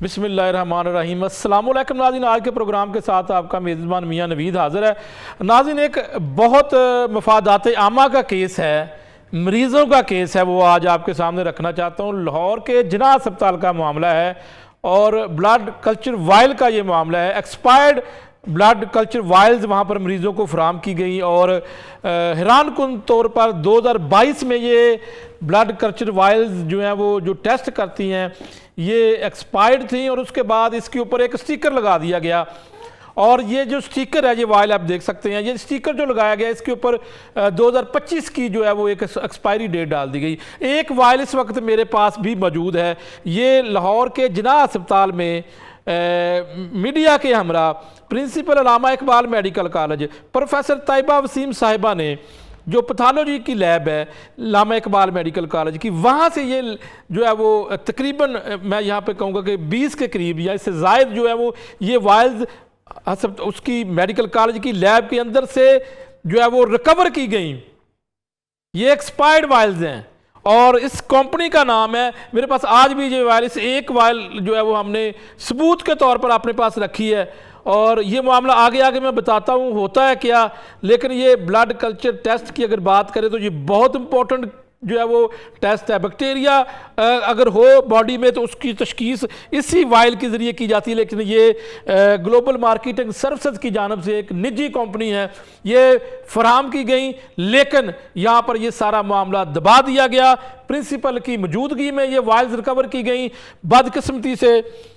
बिस्मिल्लाहिर्रहमानिर्रहीम। अस्सलामुअलैकुम नाज़रीन, आज के प्रोग्राम के साथ आपका मेज़बान मियां नवीद हाज़िर है। नाज़रीन, एक बहुत मफादात आमा का केस है, मरीज़ों का केस है, वो आज आपके सामने रखना चाहता हूँ। लाहौर के जिना अस्पताल का मामला है और ब्लड कल्चर वायल का ये मामला है। एक्सपायर्ड ब्लड कल्चर वायल्स वहाँ पर मरीज़ों को फराम की गई और हैरान कुन तौर पर 2022 में ये ब्लड कल्चर वायल्स जो हैं वो जो टेस्ट करती हैं ये एक्सपायर्ड थी और उसके बाद इसके ऊपर एक स्टिकर लगा दिया गया। और ये जो स्टिकर है, ये वायल आप देख सकते हैं, ये स्टिकर जो लगाया गया इसके ऊपर 2025 की जो है वो एक एक्सपायरी डेट डाल दी गई। एक वायल इस वक्त मेरे पास भी मौजूद है। ये लाहौर के जिना अस्पताल में मीडिया के हमरा principal Allama Iqbal medical college professor Taiba Waseem साहिबा ने जो पैथोलॉजी की लैब है अल्लामा इकबाल मेडिकल कॉलेज की, वहाँ से ये जो है वो तकरीबन मैं यहाँ पे कहूँगा कि 20 के करीब या इससे ज़ायद जो है वो ये वायल्स उसकी मेडिकल कॉलेज की लैब के अंदर से जो है वो रिकवर की गई। ये एक्सपायर्ड वायल्स हैं और इस कंपनी का नाम है, मेरे पास आज भी ये वायल, इस एक वायल जो है वो हमने सबूत के तौर पर अपने पास रखी है। और ये मामला आगे आगे मैं बताता हूँ होता है क्या, लेकिन ये ब्लड कल्चर टेस्ट की अगर बात करें तो ये बहुत इंपॉर्टेंट जो है वो टेस्ट है। बैक्टीरिया अगर हो बॉडी में तो उसकी तशखीस इसी वायल के ज़रिए की जाती है, लेकिन ये ग्लोबल मार्केटिंग सर्विसेज की जानब से एक निजी कंपनी है, ये फराहम की गई, लेकिन यहाँ पर ये सारा मामला दबा दिया गया। प्रिंसिपल की मौजूदगी में ये वायल्स रिकवर की गई। बदकिस्मती से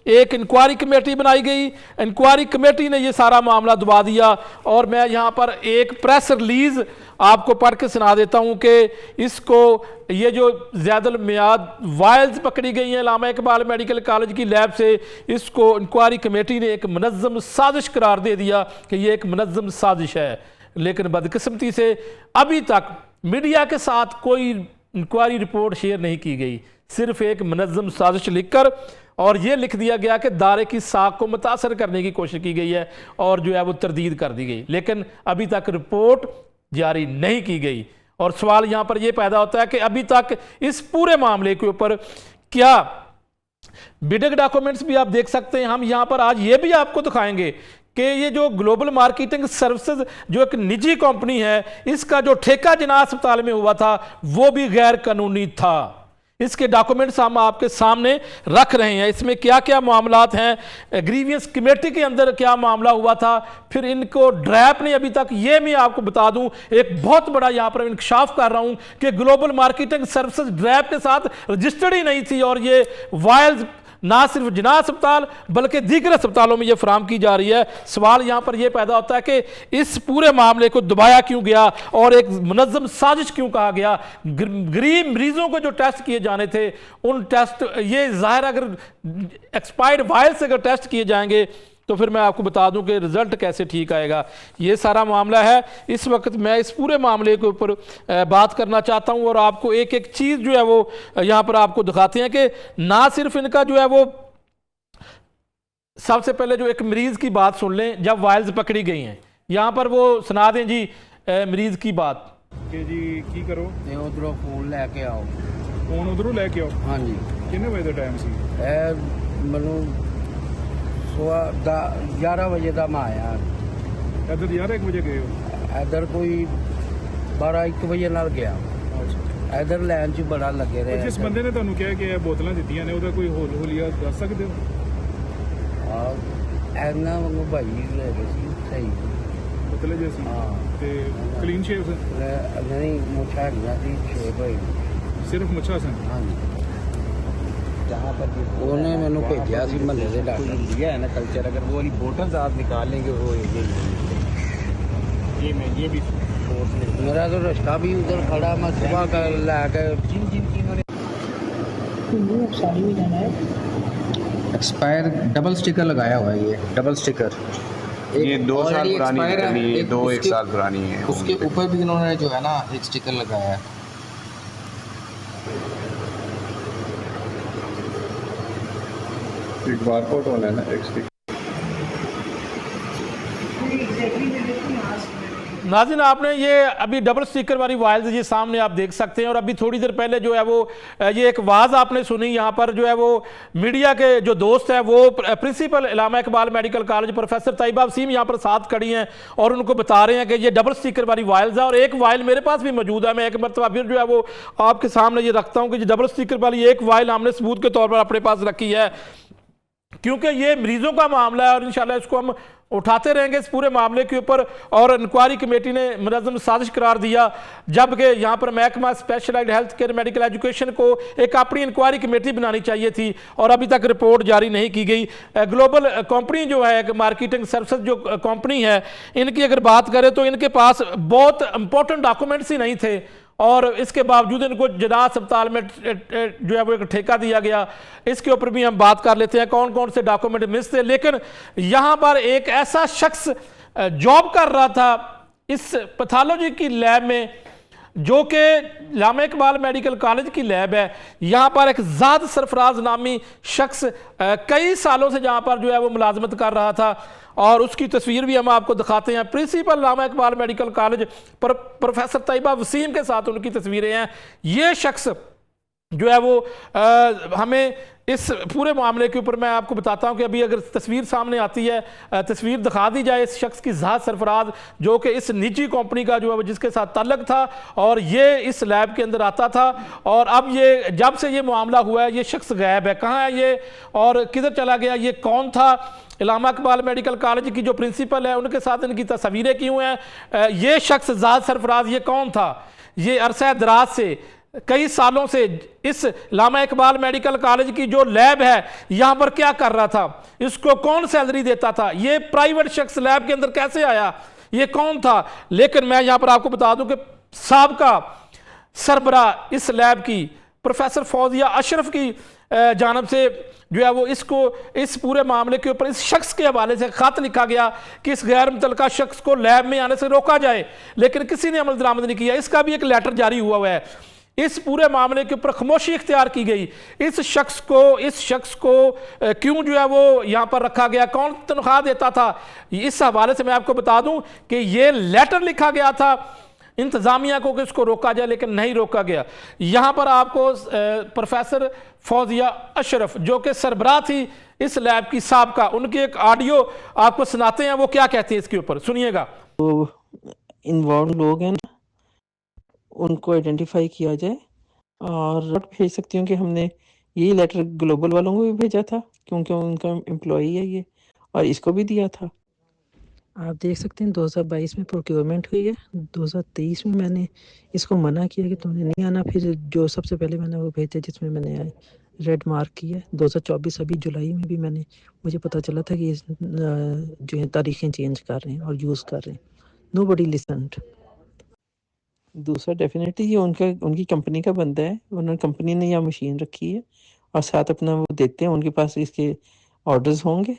एक इंक्वायरी कमेटी बनाई गई, इंक्वायरी कमेटी ने ये सारा मामला दबा दिया। और मैं यहाँ पर एक प्रेस रिलीज़ आपको पढ़ के सुना देता हूँ कि इसको ये जो ज़्यादल मियाद वायल्स पकड़ी गई हैं अल्लामा इकबाल मेडिकल कॉलेज की लैब से, इसको इंक्वायरी कमेटी ने एक मुनज़्ज़म साजिश करार दे दिया कि ये एक मुनज़्ज़म साजिश है। लेकिन बदकिस्मती से अभी तक मीडिया के साथ कोई इंक्वायरी रिपोर्ट शेयर नहीं की गई, सिर्फ एक मुनज़्ज़म साजिश लिखकर और ये लिख दिया गया कि दायरे की साख को मुतासर करने की कोशिश की गई है और जो है वो तरदीद कर दी गई, लेकिन अभी तक रिपोर्ट जारी नहीं की गई। और सवाल यहाँ पर यह पैदा होता है कि अभी तक इस पूरे मामले के ऊपर क्या बिडिंग डॉक्यूमेंट्स भी आप देख सकते हैं। हम यहाँ पर आज ये भी आपको दिखाएंगे कि ये जो ग्लोबल मार्केटिंग सर्विसेज जो एक निजी कंपनी है, इसका जो ठेका जिना अस्पताल में हुआ था वो भी गैर कानूनी था। इसके डॉक्यूमेंट्स हम आपके सामने रख रहे हैं। इसमें क्या क्या मामलात हैं, ग्रीवियंस कमेटी के अंदर क्या मामला हुआ था, फिर इनको ड्रैप ने अभी तक, ये मैं आपको बता दूं, एक बहुत बड़ा यहाँ पर इंकशाफ कर रहा हूं कि ग्लोबल मार्केटिंग सर्विसेज ड्रैप के साथ रजिस्टर्ड ही नहीं थी और ये वायल्स ना सिर्फ जिना अस्पताल बल्कि दीगर अस्पतालों में ये फराम की जा रही है। सवाल यहाँ पर यह पैदा होता है कि इस पूरे मामले को दबाया क्यों गया और एक मुनज़्ज़म साजिश क्यों कहा गया। गरीब मरीजों को जो टेस्ट किए जाने थे उन टेस्ट, ये ज़ाहिर अगर एक्सपायर्ड वायल से अगर टेस्ट किए जाएंगे तो फिर मैं आपको बता दूं कि रिज़ल्ट कैसे ठीक आएगा। ये सारा मामला है। इस वक्त मैं इस पूरे मामले के ऊपर बात करना चाहता हूं और आपको एक एक चीज़ जो है वो यहाँ पर आपको दिखाते हैं कि ना सिर्फ इनका जो है वो, सबसे पहले जो एक मरीज़ की बात सुन लें जब वायल्स पकड़ी गई हैं, यहाँ पर वो सुना दें जी मरीज़ की बात कि जी की करो उधरों फोन लैके आओ, फोन उधरों लैके आओ। हाँ जी, कितने बजे का टाइम सी? मैं 11 वजे का मैं आया इधर 11 बजे गए हो? इधर कोई 12-1 बजे नाल गया। इधर लाइन च बड़ा लगे रहे। जिस बंदे ने ਤੁਹਾਨੂੰ ਕਿਹਾ ਕਿ ਇਹ ਬੋਤਲਾਂ ਦਿੱਤੀਆਂ ਨੇ ਉਹਦਾ ਕੋਈ ਹੋਲੀਆ ਦੱਸ ਸਕਦੇ ਹੋ? ਇਹਨਾਂ ਨੂੰ ਭਾਈ ਲੈ ਗਏ ਸੀ ਸਹੀ ਬੋਤਲੇ ਜੇ ਸੀ ਤੇ ਕਲੀਨ ਸ਼ੇਵ ਨਹੀਂ ਮੁੱਛਾਂ ਹੈਗੀਆਂ ਸੀ 6 ਭਾਈ, ਸਿਰਫ ਮੁੱਛਾਂ ਸਨ। हाँ जी, जहाँ पर उन्होंने मैंने भेजा सी महल्ले से डॉक्टर दिया है ना कल्चर, अगर वो वाली बोतल आप निकालेंगे वो ये भी मेरा तो रास्ता भी उधर खड़ा, मैं सुबह का लाकर एक्सपायर डबल स्टिकर लगाया हुआ है। ये डबल स्टिकर ये 2 साल पुरानी निकली है, 1 साल पुरानी है। उसके ऊपर भी इन्होंने जो है ना एक स्टिकर लगाया है। एक बारकोड होना है ना, एक स्टिक। नाज़रीन, आपने ये अभी डबल स्टिकर वाली वायल्स ये सामने आप देख सकते हैं, और अभी थोड़ी देर पहले जो है वो ये एक वाज आपने सुनी। यहाँ पर जो है वो मीडिया के जो दोस्त हैं वो principal Allama Iqbal medical college professor Taiba Waseem यहाँ पर साथ खड़ी हैं और उनको बता रहे हैं कि ये डबल स्टिकर वाली वायल्स है। और एक वायल मेरे पास भी मौजूद है, मैं एक मरतबा फिर जो है वो आपके सामने ये रखता हूँ कि ये डबल स्टिकर वाली एक वायल हमने सबूत के तौर पर अपने पास रखी है, क्योंकि ये मरीजों का मामला है और इंशाल्लाह इसको हम उठाते रहेंगे इस पूरे मामले के ऊपर। और इंक्वायरी कमेटी ने मुनज़्ज़म साजिश करार दिया, जबकि यहाँ पर महकमा specialised health care medical education को एक अपनी इंक्वायरी कमेटी बनानी चाहिए थी और अभी तक रिपोर्ट जारी नहीं की गई। ग्लोबल कंपनी जो है, मार्केटिंग सर्विसेज जो कंपनी है, इनकी अगर बात करें तो इनके पास बहुत इंपॉर्टेंट डॉक्यूमेंट्स ही नहीं थे, और इसके बावजूद इनको जनाह अस्पताल में जो है वो एक ठेका दिया गया। इसके ऊपर भी हम बात कर लेते हैं कौन कौन से डॉक्यूमेंट मिस थे। लेकिन यहाँ पर एक ऐसा शख्स जॉब कर रहा था इस पैथोलॉजी की लैब में, जो कि इलामा इकबाल मेडिकल कॉलेज की लैब है। यहाँ पर एक ज़ाद सरफराज नामी शख्स कई सालों से जहाँ पर जो है वो मुलाजमत कर रहा था, और उसकी तस्वीर भी हम आपको दिखाते हैं। Principal Allama Iqbal medical college professor Taiba Waseem के साथ उनकी तस्वीरें हैं। ये शख्स जो है वो हमें इस पूरे मामले के ऊपर मैं आपको बताता हूं कि अभी अगर तस्वीर सामने आती है, तस्वीर दिखा दी जाए इस शख्स की ज़ात सरफराज, जो कि इस निजी कंपनी का जो है जिसके साथ ताल्लुक था, और ये इस लैब के अंदर आता था। और अब ये जब से ये मामला हुआ है ये शख्स गायब है, कहाँ है ये और किधर चला गया, ये कौन था। इलामा इकबाल मेडिकल कॉलेज की जो प्रिंसिपल है उनके साथ इनकी तस्वीरें क्यों हैं, ये शख्स ज़ात सरफराज ये कौन था, ये अरसा दराज से कई सालों से इस इलामा इकबाल मेडिकल कॉलेज की जो लैब है यहाँ पर क्या कर रहा था, इसको कौन सैलरी देता था, ये प्राइवेट शख्स लैब के अंदर कैसे आया, ये कौन था। लेकिन मैं यहाँ पर आपको बता दूं कि साबका सरबरा इस लैब की प्रोफेसर फौजिया अशरफ की जानब से जो है वो इसको इस पूरे मामले के ऊपर इस शख्स के हवाले से खत लिखा गया कि इस गैर मुतल्लका शख्स को लैब में आने से रोका जाए, लेकिन किसी ने अमल दरामद नहीं किया। इसका भी एक लेटर जारी हुआ है। इस पूरे मामले के ऊपर खामोशी इख्तियार की गई। इस शख्स को क्यों जो है वो यहाँ पर रखा गया, कौन तनख्वाह देता था, इस हवाले से मैं आपको बता दूं कि ये लेटर लिखा गया था इंतज़ामिया को कि इसको रोका जाए, लेकिन नहीं रोका गया। यहाँ पर आपको प्रोफेसर फौजिया अशरफ जो कि सरबराह थी इस लैब की साबका, उनकी एक ऑडियो आपको सुनाते हैं, वो क्या कहते हैं इसके ऊपर, सुनिएगा। तो इन्वॉल्व लोग हैं उनको आइडेंटिफाई किया जाए, और भेज सकती हूँ कि हमने यही लेटर ग्लोबल वालों को भी भेजा था क्योंकि उनका एम्प्लॉई है ये, और इसको भी दिया था। आप देख सकते हैं 2022 में प्रोक्योरमेंट हुई है, 2023 में मैंने इसको मना किया कि तुमने नहीं आना, फिर जो सबसे पहले मैंने वो भेजा जिसमें मैंने रेड मार्क किया 2024 अभी जुलाई में भी मुझे पता चला था कि जो है तारीखें चेंज कर रहे हैं और यूज़ कर रहे हैं। Nobody listened. दूसरा डेफिनेटली ये उनकी कंपनी का बंदा है, उन्होंने कंपनी ने यहाँ मशीन रखी है और साथ अपना वो देते हैं, उनके पास इसके ऑर्डर्स होंगे,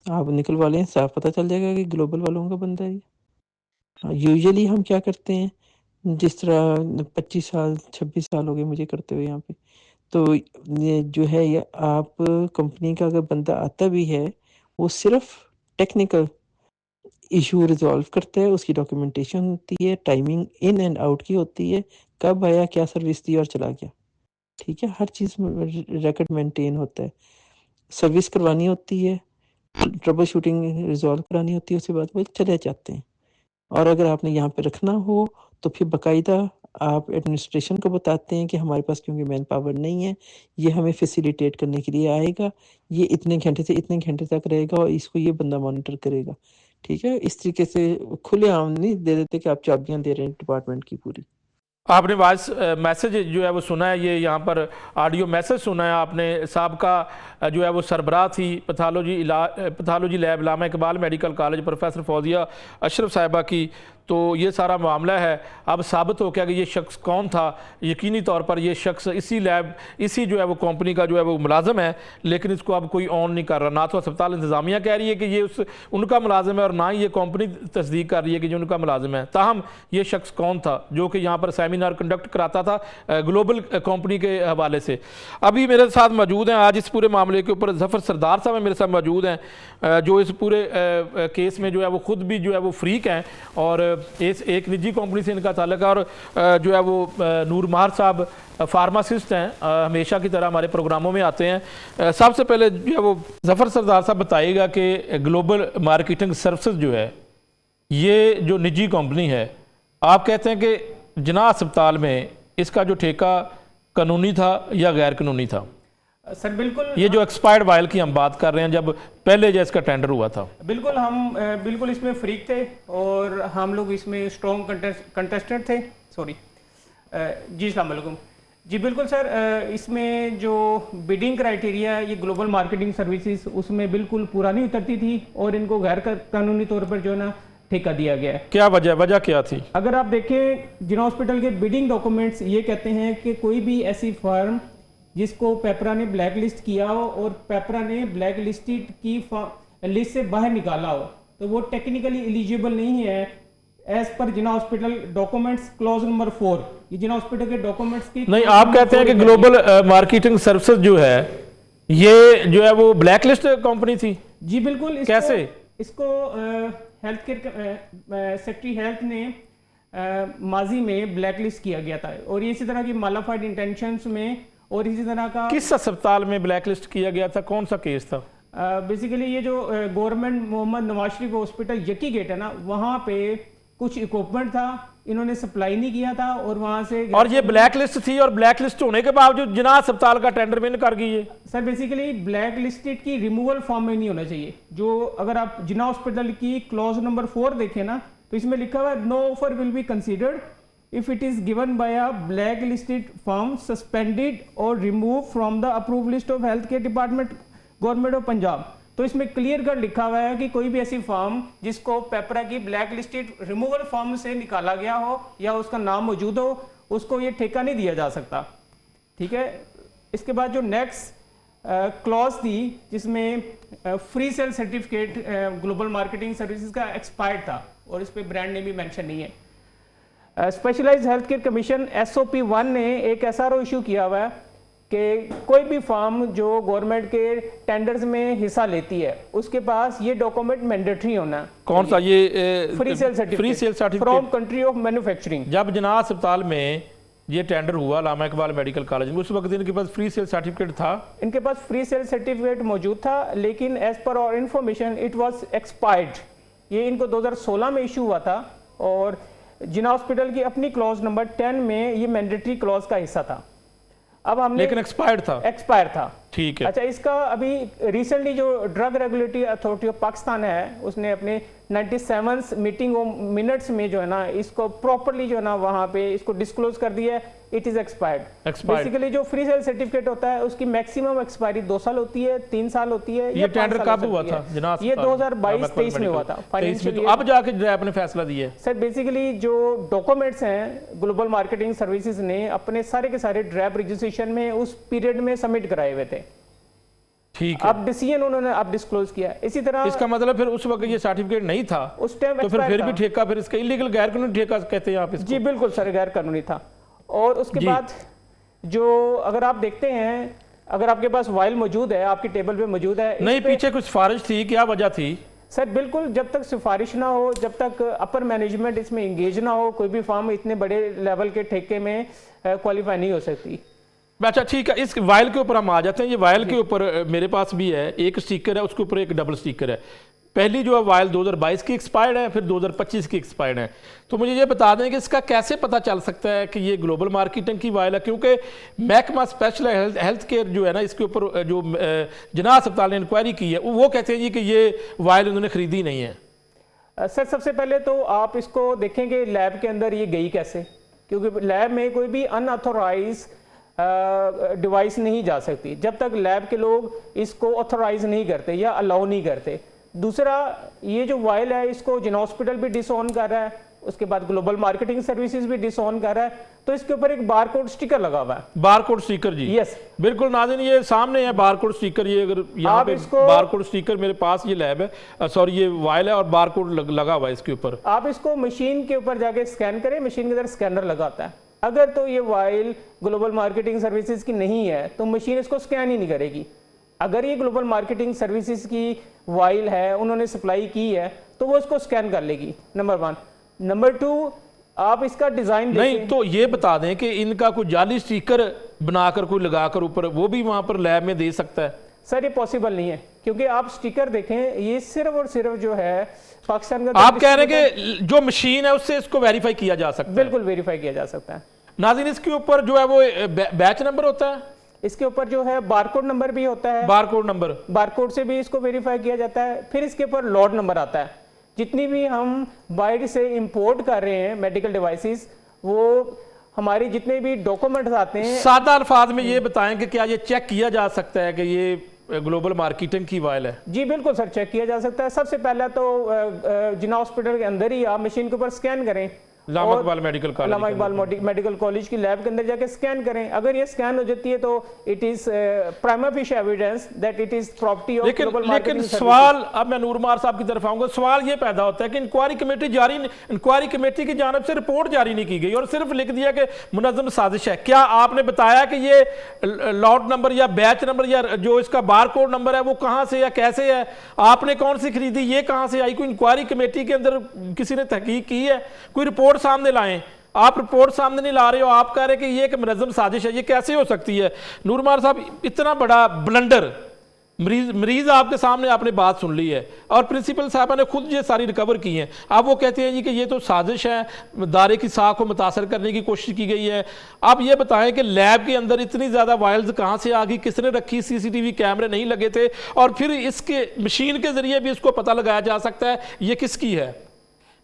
आप निकलवा लें, साफ पता चल जाएगा कि ग्लोबल वालों का बंदा है। यूजुअली हम क्या करते हैं, जिस तरह 25 साल 26 साल हो गए मुझे करते हुए यहाँ पे, तो ये जो है ये आप कंपनी का अगर बंदा आता भी है वो सिर्फ टेक्निकल इशू रिजॉल्व करता है, उसकी डॉक्यूमेंटेशन होती है, टाइमिंग इन एंड आउट की होती है, कब आया, क्या सर्विस दी और चला गया, ठीक है, हर चीज़ रिकॉर्ड मेंटेन होता है। सर्विस करवानी होती है, ट्रबल शूटिंग रिजॉल्व करानी होती है, उसके बाद वो चले जाते हैं। और अगर आपने यहाँ पे रखना हो तो फिर बाकायदा आप एडमिनिस्ट्रेशन को बताते हैं कि हमारे पास क्योंकि मैन पावर नहीं है, ये हमें फैसिलिटेट करने के लिए आएगा, ये इतने घंटे से इतने घंटे तक रहेगा और इसको ये बंदा मॉनिटर करेगा, ठीक है। इस तरीके से खुलेआम नहीं दे देते कि आप चाबियां दे रहे हैं डिपार्टमेंट की पूरी। आपने वॉइस मैसेज जो है वो सुना है, ये यहाँ पर ऑडियो मैसेज सुना है आपने, साबका जो है वो सरबराह थी pathology lab Allama Iqbal medical college professor Fauzia Ashraf साहिबा की। तो ये सारा मामला है, अब साबित हो गया कि ये शख्स कौन था। यकीनी तौर पर ये शख्स इसी जो है वो कंपनी का जो है वो मुलाजम है, लेकिन इसको अब कोई ऑन नहीं कर रहा। ना तो अस्पताल इंतज़ामिया कह रही है कि ये उनका मुलाजिम है, और ना ही ये कंपनी तस्दीक कर रही है कि जो उनका मुलाजिम है। ताहम ये शख्स कौन था जो कि यहाँ पर सेमिनार कंडक्ट कराता था ग्लोबल कंपनी के हवाले से। अभी मेरे साथ मौजूद हैं आज इस पूरे मामले के ऊपर जफ़र सरदार साहब मेरे साथ मौजूद हैं, जो इस पूरे केस में जो है वो ख़ुद भी जो है वो फ्रीक हैं, और इस एक निजी कंपनी से इनका ताल्लुक है, और जो है वो नूर महार साहब फार्मासिस्ट हैं, हमेशा की तरह हमारे प्रोग्रामों में आते हैं। सबसे पहले जो है वो ज़फ़र सरदार साहब बताइएगा कि ग्लोबल मार्केटिंग सर्विसेज जो है ये जो निजी कंपनी है, आप कहते हैं कि जिनाह अस्पताल में इसका जो ठेका कानूनी था या गैर कानूनी था? सर बिल्कुल, ये जो एक्सपायर्ड वायल की हम बात कर रहे हैं, जब पहले जो इसका टेंडर हुआ था, बिल्कुल हम बिल्कुल इसमें फ्रीक थे और हम लोग इसमें स्ट्रॉन्ग कंटेस्टेंट थे। सॉरी जी, अस्सलाम वालेकुम जी। बिल्कुल सर, इसमें जो बिडिंग क्राइटेरिया है ये ग्लोबल मार्केटिंग सर्विसेज उसमें बिल्कुल पूरा नहीं उतरती थी और इनको गैर कानूनी तौर पर जो है ना ठेका दिया गया है। क्या वजह क्या थी? अगर आप देखें जिना हॉस्पिटल के बिडिंग डॉक्यूमेंट्स ये कहते हैं कि कोई भी ऐसी फर्म जिसको पेपरा ने ब्लैक लिस्ट किया हो और पेपरा ने ब्लैक लिस्टेड की लिस्ट से बाहर निकाला हो तो वो टेक्निकली एलिजिबल नहीं है एज पर जिना हॉस्पिटल डॉक्यूमेंट्स क्लॉज नंबर 4। ये जिना हॉस्पिटल के डॉक्यूमेंट्स की नहीं, आप कहते हैं कि ग्लोबल मार्केटिंग सर्विसेज जो है ये जो है वो ब्लैक लिस्ट कंपनी थी? जी बिल्कुल। कैसे? इसको हेल्थ केयर सेक्रेटरी हेल्थ ने माजी में ब्लैक लिस्ट किया गया था और ये इसी तरह की मालाफाइड इंटेंशंस में और इसी तरह का। किस अस्पताल में ब्लैक लिस्ट किया गया था, कौन सा केस था? बेसिकली ये जो government Mohammad Nawaz Sharif hospital यकी gate है ना, वहाँ पे कुछ इक्विपमेंट था, इन्होंने सप्लाई नहीं किया था और वहाँ से। और ये ब्लैक लिस्ट थी और ब्लैक लिस्ट होने के बावजूद जिना अस्पताल का टेंडर विन कर गई है। सर बेसिकली ब्लैक लिस्टेड की रिमूवल फॉर्म में नहीं होना चाहिए। जो अगर आप जिना हॉस्पिटल की क्लॉज नंबर 4 देखें ना तो इसमें लिखा हुआ है no offer will be considered if it is given by a blacklisted firm suspended or removed from the approved list of healthcare department government of Punjab। तो इसमें क्लियर कट लिखा हुआ है कि कोई भी ऐसी फर्म जिसको पेपरा की ब्लैक लिस्टेड रिमूवल फॉर्म से निकाला गया हो या उसका नाम मौजूद हो उसको ये ठेका नहीं दिया जा सकता। ठीक है। इसके बाद जो नेक्स्ट क्लॉज थी जिसमें free sale certificate global marketing services का एक्सपायर्ड था और इस पर ब्रांड नेम भी मेंशन नहीं है। Specialised health care commission SOP 1 ने एक SRO इशू किया हुआ है कि कोई भी फर्म जो गवर्नमेंट के टेंडर्स में हिस्सा लेती है उसके पास ये डॉक्यूमेंट मैंडेटरी होना है। कौन सा? ये free sale certificate from country of manufacturing. जब जिनाह अस्पताल में ये टेंडर हुआ लामा इकबाल मेडिकल कॉलेज में, उस वक्त इनके पास फ्री सेल सर्टिफिकेट था? इनके पास फ्री सेल सर्टिफिकेट मौजूद था लेकिन as per our information it was expired. ये इनको 2016 में इशू हुआ था और जिना हॉस्पिटल की अपनी क्लॉज नंबर 10 में ये मैंडेटरी क्लॉज का हिस्सा था। अब हमने लेकिन एक्सपायर्ड था। ठीक है। अच्छा, इसका अभी रिसेंटली जो drug regulatory authority of Pakistan है उसने अपने 97 मीटिंग मिनट्स में जो है ना इसको प्रॉपर्ली जो है ना वहाँ पे इसको डिस्क्लोज कर दिया है इट इज एक्सपायर्ड। बेसिकली जो फ्री सेल सर्टिफिकेट होता है उसकी मैक्सिमम एक्सपायरी 2 साल होती है, 3 साल होती है। ये टेंडर कब हुआ था? ये 2022-23 में हुआ था फाइनेंशियल। अब जाके जो आपने फैसला दिया है? सर बेसिकली जो डॉक्यूमेंट्स हैं ग्लोबल मार्केटिंग सर्विसेज ने अपने सारे के सारे ड्राफ्ट रजिस्ट्रेशन में उस पीरियड में सबमिट कराए हुए थे। ठीक है। अब डिसीजन उन्होंने अब डिस्क्लोज किया। इसी तरह इसका मतलब फिर उस वक्त ये सर्टिफिकेट नहीं था उस टाइम, तो फिर भी ठेका, फिर इसका इलीगल गैर कानूनी ठेका कहते हैं आप इसको? जी बिल्कुल सर, गैर कानूनी था। और उसके बाद जो अगर आप देखते हैं, अगर आपके पास वाइल मौजूद है, आपकी टेबल पे मौजूद है, नहीं पीछे कुछ सिफारिश थी, क्या वजह थी? सर बिल्कुल, जब तक सिफारिश ना हो, जब तक अपर मैनेजमेंट इसमें इंगेज ना हो, कोई भी फर्म इतने बड़े लेवल के ठेके में क्वालिफाई नहीं हो सकती। अच्छा ठीक है, इस वायल के ऊपर हम आ जाते हैं। ये वायल के ऊपर मेरे पास भी है, एक स्टिकर है, उसके ऊपर एक डबल स्टिकर है। पहली जो है वायल 2022 की एक्सपायर्ड है, फिर 2025 की एक्सपायर्ड है। तो मुझे ये बता दें कि इसका कैसे पता चल सकता है कि ये ग्लोबल मार्केटिंग की वायल है, क्योंकि महकमा स्पेशल हेल्थ केयर जो है ना, इसके ऊपर जो जिनाह अस्पताल ने इंक्वायरी की है वो कहते हैं जी कि ये वायल उन्होंने खरीदी नहीं है। सर सबसे पहले तो आप इसको देखेंगे लैब के अंदर ये गई कैसे, क्योंकि लैब में कोई भी अनऑथोराइज डिवाइस नहीं जा सकती जब तक लैब के लोग इसको ऑथोराइज नहीं करते या अलाउ नहीं करते। दूसरा, ये जो वायल है इसको जिना हॉस्पिटल भी डिसऑन कर रहा है, उसके बाद ग्लोबल मार्केटिंग सर्विसेज भी डिसऑन कर रहा है, तो इसके ऊपर एक बारकोड स्टिकर लगा हुआ है। बारकोड स्टिकर जी? यस बिल्कुल नाज़रीन, ये सामने है बारकोड स्टिकर। ये अगर यहाँ पे बारकोड स्टिकर मेरे पास, ये लैब है, सॉरी ये वायल है और बारकोड लगा हुआ है इसके ऊपर। आप इसको मशीन के ऊपर जाके स्कैन करें, मशीन के अंदर स्कैनर लगाता है। अगर तो ये वायल ग्लोबल मार्केटिंग सर्विसेज की नहीं है तो मशीन इसको स्कैन ही नहीं करेगी। अगर ये ग्लोबल मार्केटिंग सर्विसेज की वाइल है, उन्होंने सप्लाई की है, तो वो इसको स्कैन कर लेगी, नंबर 1। नंबर 2, आप इसका डिजाइन नहीं तो ये बता दें कि इनका कोई जाली स्टिकर बनाकर कोई लगाकर ऊपर वो भी वहां पर लैब में दे सकता है? सर ये पॉसिबल नहीं है, क्योंकि आप स्टिकर देखें, ये सिर्फ और सिर्फ जो है पाकिस्तान का आप कह रहे हैं कि जो मशीन है उससे इसको वेरीफाई किया जा सकता है? बिल्कुल वेरीफाई किया जा सकता है। नाज़रीन, इसके ऊपर जो है वो बैच नंबर होता है, इसके ऊपर जो है बारकोड नंबर भी होता है, बारकोड नंबर, बारकोड से भी इसको वेरीफाई किया जाता है। फिर इसके ऊपर लॉट नंबर आता है। जितनी भी हम बाहर से इंपोर्ट कर रहे हैं मेडिकल डिवाइसेस, वो हमारी जितने भी डॉक्यूमेंट्स आते हैं, सादा अल्फाज में ये बताएं कि क्या ये चेक किया जा सकता है कि ये ग्लोबल मार्केटिंग की वायल है? जी बिल्कुल सर, चेक किया जा सकता है। सबसे पहला तो जिन्ना हॉस्पिटल के अंदर ही आप मशीन के ऊपर स्कैन करें, Allama Iqbal medical college, Allama Iqbal medical college की लैब के अंदर जाके स्कैन करें। अगर ये स्कैन हो जाती है तो it is prima facie evidence that it is property of global लेकिन मार्केटिंग सवाल, अब मैं नूरमार साहब की तरफ आऊंगा, सवाल ये पैदा होता है कि इंक्वायरी कमेटी की जानिब से रिपोर्ट जारी नहीं की गई और सिर्फ लिख दिया कि मुनज़्ज़म साजिश है। क्या आपने बताया कि ये लॉट नंबर या बैच नंबर या जो इसका बार कोड नंबर है वो कहां से या कैसे है, आपने कौन सी खरीदी, ये कहां से आई? कोई इंक्वायरी कमेटी के अंदर किसी ने तहकीक की है? कोई रिपोर्ट सामने लाएं। आप रिपोर्ट सामने नहीं ला रहे हो, आप कह रहे हैं कि ये एक मुनज़्ज़म साजिश है, ये कैसे हो सकती है? नूरमार साहब, इतना बड़ा ब्लंडर, मरीज आपके सामने, आपने बात सुन ली है और प्रिंसिपल साहब ने खुद ये सारी रिकवर की हैं। अब वो कहते हैं जी कि ये तो साजिश है, दायरे की साख को मुतासर करने की कोशिश की गई है। आप ये बताएं कि लैब के अंदर इतनी ज़्यादा वायल्स कहाँ से आ गई, किसने रखी, CCTV कैमरे नहीं लगे थे और फिर इसके मशीन के ज़रिए भी इसको पता लगाया जा सकता है ये किसकी है?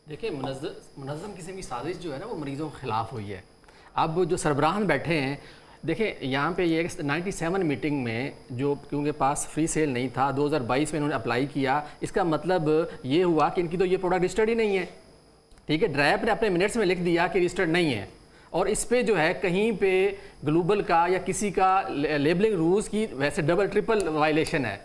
देखिए, मुनज़्ज़म किस्म की साजिश जो है ना वो मरीज़ों के ख़िलाफ़ हुई है। अब जो सरबराहान बैठे हैं, देखिए यहाँ पे ये 97 मीटिंग में जो क्योंकि पास फ्री सेल नहीं था, 2022 में इन्होंने अप्लाई किया, इसका मतलब ये हुआ कि इनकी तो ये प्रोडक्ट रजिस्टर्ड ही नहीं है। ठीक है, ड्राइव ने अपने मिनट्स में लिख दिया कि रजिस्टर्ड नहीं है और इस पे जो है कहीं पे ग्लोबल का या किसी का लेबलिंग रूल्स की वैसे डबल ट्रिपल वायलेशन है।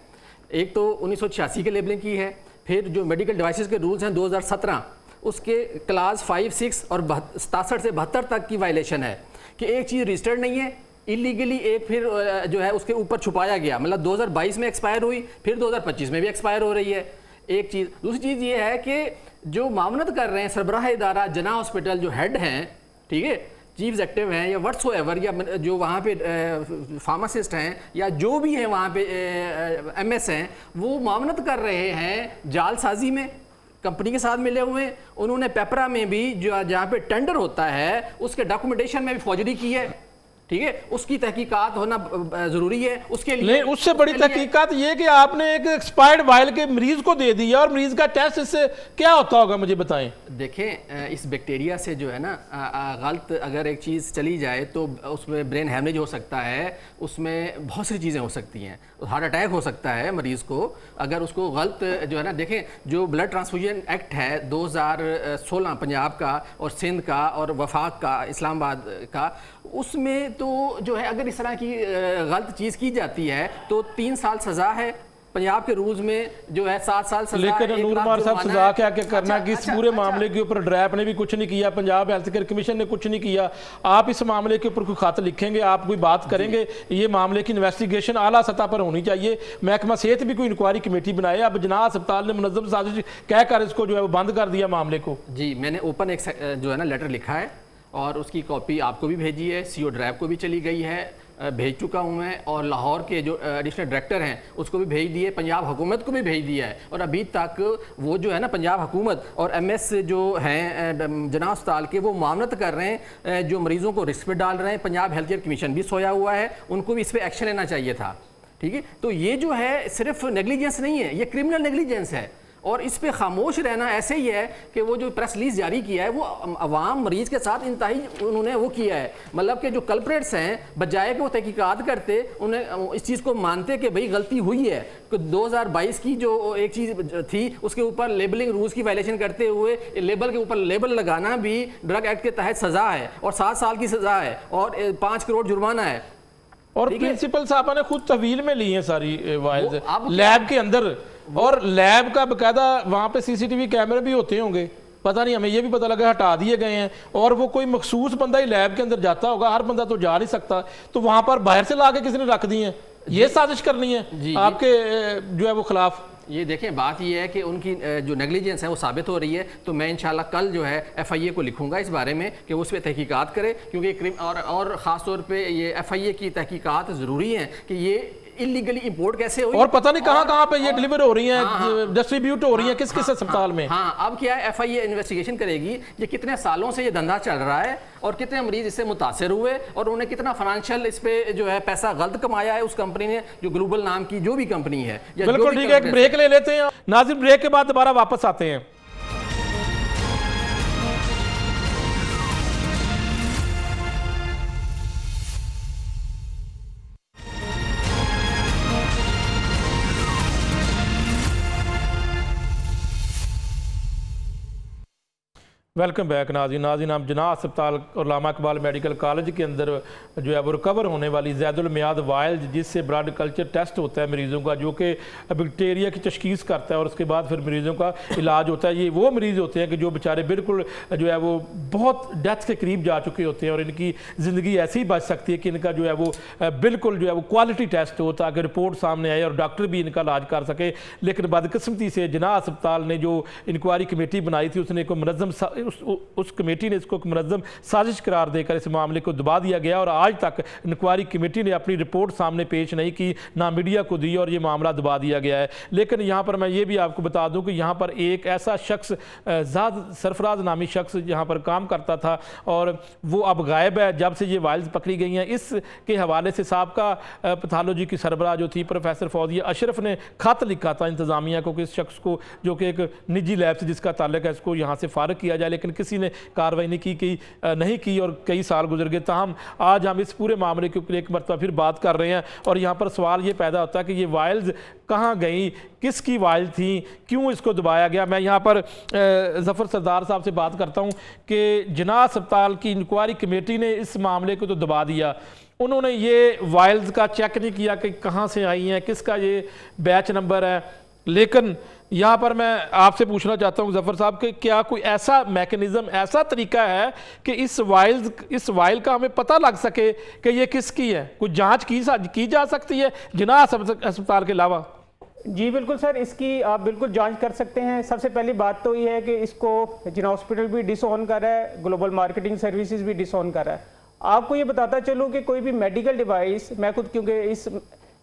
एक तो 1986 के लेबलिंग की है, फिर जो मेडिकल डिवाइसेस के रूल्स हैं 2017 उसके क्लास 5, 6 और 67 से 72 तक की वायलेशन है कि एक चीज़ रजिस्टर्ड नहीं है, इलीगली एक फिर जो है उसके ऊपर छुपाया गया, मतलब 2022 में एक्सपायर हुई, फिर 2025 में भी एक्सपायर हो रही है एक चीज़। दूसरी चीज़ ये है कि जो मामनत कर रहे हैं सरबराह इदारा जिन्ना हॉस्पिटल जो हेड हैं, ठीक है, चीफ एग्जेक्टिव हैं या व्हाट्सओएवर, या जो वहाँ पे फार्मासिस्ट हैं या जो भी हैं वहाँ पे MS हैं, वो मामनत कर रहे हैं जालसाजी में, कंपनी के साथ मिले हुए। उन्होंने पेपरा में भी जो जहाँ पे टेंडर होता है उसके डॉक्यूमेंटेशन में भी फौजरी की है। ठीक है, उसकी तहकीकात होना जरूरी है उसके लिए। नहीं, उससे बड़ी तहकीकात ये कि आपने एक एक्सपायर्ड वायल के मरीज को दे दिया और मरीज का टेस्ट, इससे क्या होता होगा मुझे बताएं। देखें, इस बैक्टीरिया से जो है ना गलत अगर एक चीज़ चली जाए तो उसमें ब्रेन हैमरेज हो सकता है, उसमें बहुत सी चीज़ें हो सकती हैं, हार्ट अटैक हो सकता है मरीज़ को अगर उसको गलत जो है ना। देखें, जो ब्लड ट्रांसफ्यूजन एक्ट है 2016 पंजाब का और सिंध का और वफाक का इस्लामाबाद का, उसमें तो जो है अगर इस तरह की गलत चीज़ की जाती है तो 3 साल सज़ा है। पंजाब के रूल्स में जो है 7 साल सज़ा। लेकिन नूरमार साहब, सज़ा क्या क्या करना कि इस पूरे मामले के ऊपर ड्रैप ने भी कुछ नहीं किया, पंजाब हेल्थ केयर कमीशन ने कुछ नहीं किया। आप इस मामले के ऊपर कोई खत लिखेंगे, आप कोई बात करेंगे, ये मामले की इन्वेस्टिगेशन आला सतह पर होनी चाहिए। महकमा सेहत भी कोई इंक्वायरी कमेटी बनाए। अब जिन्ना अस्पताल ने मुनज़्ज़म साजिश कहकर इसको जो है वो बंद कर दिया मामले को। जी, मैंने ओपन एक जो है ना लेटर लिखा है और उसकी कॉपी आपको भी भेजी है, CO ड्राइव को भी चली गई है, भेज चुका हूँ मैं, और लाहौर के जो एडिशनल डायरेक्टर हैं उसको भी भेज दिए, पंजाब हुकूमत को भी भेज दिया है। और अभी तक वो जो है ना पंजाब हुकूमत और MS जो हैं जिन्ना अस्पताल के, वो मामनत कर रहे हैं, जो मरीज़ों को रिस्क पे डाल रहे हैं। पंजाब हेल्थ केयर कमीशन भी सोया हुआ है, उनको भी इस पर एक्शन लेना चाहिए था। ठीक है, तो ये जो है सिर्फ नेग्लिजेंस नहीं है, ये क्रिमिनल नेग्लिजेंस है और इस पे खामोश रहना ऐसे ही है कि वो जो प्रेस रिलीज जारी किया है वो अवाम मरीज के साथ इंतहाई उन्होंने वो किया है, मतलब कि जो कल्प्रेट्स हैं बजाय कि वो तहकीकात करते, उन्हें इस चीज़ को मानते कि भाई गलती हुई है। 2022 की जो एक चीज़ थी उसके ऊपर लेबलिंग रूल्स की वायलेशन करते हुए लेबल के ऊपर लेबल लगाना भी ड्रग एक्ट के तहत सज़ा है और 7 साल की सज़ा है और 5 करोड़ जुर्माना है। और प्रिंसिपल साहब ने खुद तहवील में ली है सारी वायल्स लैब के अंदर, और लैब का बकायदा वहाँ पे CCTV कैमरे भी होते होंगे, पता नहीं, हमें ये भी पता लगा हटा दिए गए हैं। और वो कोई मखसूस बंदा ही लैब के अंदर जाता होगा, हर बंदा तो जा नहीं सकता, तो वहाँ पर बाहर से ला के किसी ने रख दी है। ये साजिश करनी है आपके जो है वो खिलाफ। ये देखें, बात ये है कि उनकी जो नेग्लिजेंस है वो साबित हो रही है। तो मैं इंशाल्लाह कल जो है FIA को लिखूंगा इस बारे में कि वो उस पर तहकीकात करे, क्योंकि और ख़ास तौर पे ये FIA की तहकीकात ज़रूरी है कि ये इलीगली इंपोर्ट कैसे हुई, और पता नहीं कहाँ पे ये डिलीवर हो रही हैं, डिस्ट्रीब्यूट हो रही हैं, किस किस अस्पताल में। हाँ, अब क्या है, FIA इन्वेस्टिगेशन करेगी ये कितने सालों से ये धंधा चल रहा है और कितने मरीज इससे मुतासर हुए और उन्हें कितना फाइनेंशियल इस पे जो है पैसा गलत कमाया है उस कंपनी ने, जो ग्लोबल नाम की जो भी कंपनी है। बिल्कुल ठीक है, एक ब्रेक ले लेते हैं नाज़रीन, ब्रेक के बाद दोबारा वापस आते हैं। वेलकम बैक नाज़रीन, हम जना अस्पताल और अल्लामा इकबाल मेडिकल कॉलेज के अंदर जो है वो रिकवर होने वाली ज़ैदुल मियाद वाइल्स, जिससे ब्लड कल्चर टेस्ट होता है मरीज़ों का, जो कि बैक्टीरिया की तशखीस करता है और उसके बाद फिर मरीज़ों का इलाज होता है। ये वो मरीज़ होते हैं कि जो बेचारे बिल्कुल जो है वो बहुत डेथ के करीब जा चुके होते हैं और इनकी ज़िंदगी ऐसी ही बच सकती है कि इनका जो है वो बिल्कुल जो है वो क्वालिटी टेस्ट हो ताकि रिपोर्ट सामने आए और डॉक्टर भी इनका इलाज कर सके। लेकिन बदकिस्मती से जना अस्पताल ने जो इंक्वायरी कमेटी बनाई थी, उसने को मुनज़्ज़म उस कमेटी ने इसको मुनज़्ज़म साजिश करार देकर इस मामले को दबा दिया गया और आज तक इंक्वायरी कमेटी ने अपनी रिपोर्ट सामने पेश नहीं की, ना मीडिया को दी, और ये मामला दबा दिया गया है। लेकिन यहाँ पर मैं ये भी आपको बता दूँ कि यहाँ पर एक ऐसा शख्स ज़ाद सरफराज नामी शख्स यहाँ पर काम करता था और वो अब गायब है जब से ये वाइल्स पकड़ी गई हैं। इसके हवाले से साबका पैथोलॉजी की सरबराह जो थी प्रोफेसर फौजिया अशरफ ने खत लिखा था इंतज़ामिया को कि इस शख्स को, जो कि एक निजी लैब से जिसका ताल्लुक है, इसको यहाँ से फारिग किया जाए, लेकिन किसी ने कार्रवाई नहीं की और कई साल गुजर गए। ताहम आज हम इस पूरे मामले के ऊपर एक मरतबा फिर बात कर रहे हैं और यहाँ पर सवाल ये पैदा होता है कि ये वाइल्स कहाँ गई, किसकी वाइल्स थी, क्यों इसको दबाया गया। मैं यहाँ पर ज़फ़र सरदार साहब से बात करता हूँ कि जना अस्पताल की इंक्वायरी कमेटी ने इस मामले को तो दबा दिया, उन्होंने ये वाइल्स का चेक नहीं किया कि कहाँ से आई हैं, किसका ये बैच नंबर है। लेकिन यहाँ पर मैं आपसे पूछना चाहता हूँ ज़फ़र साहब कि क्या कोई ऐसा मैकेनिज़्म, ऐसा तरीका है कि इस वाइल का हमें पता लग सके कि ये किसकी है? कुछ जांच की जा सकती है जना अस्पताल के अलावा? जी बिल्कुल सर, इसकी आप बिल्कुल जांच कर सकते हैं। सबसे पहली बात तो ये है कि इसको जिना हॉस्पिटल भी डिसओन कर रहा है, ग्लोबल मार्केटिंग सर्विसेज भी डिसओन कर रहा है। आपको ये बताता चलूँ कि कोई भी मेडिकल डिवाइस, मैं खुद क्योंकि इस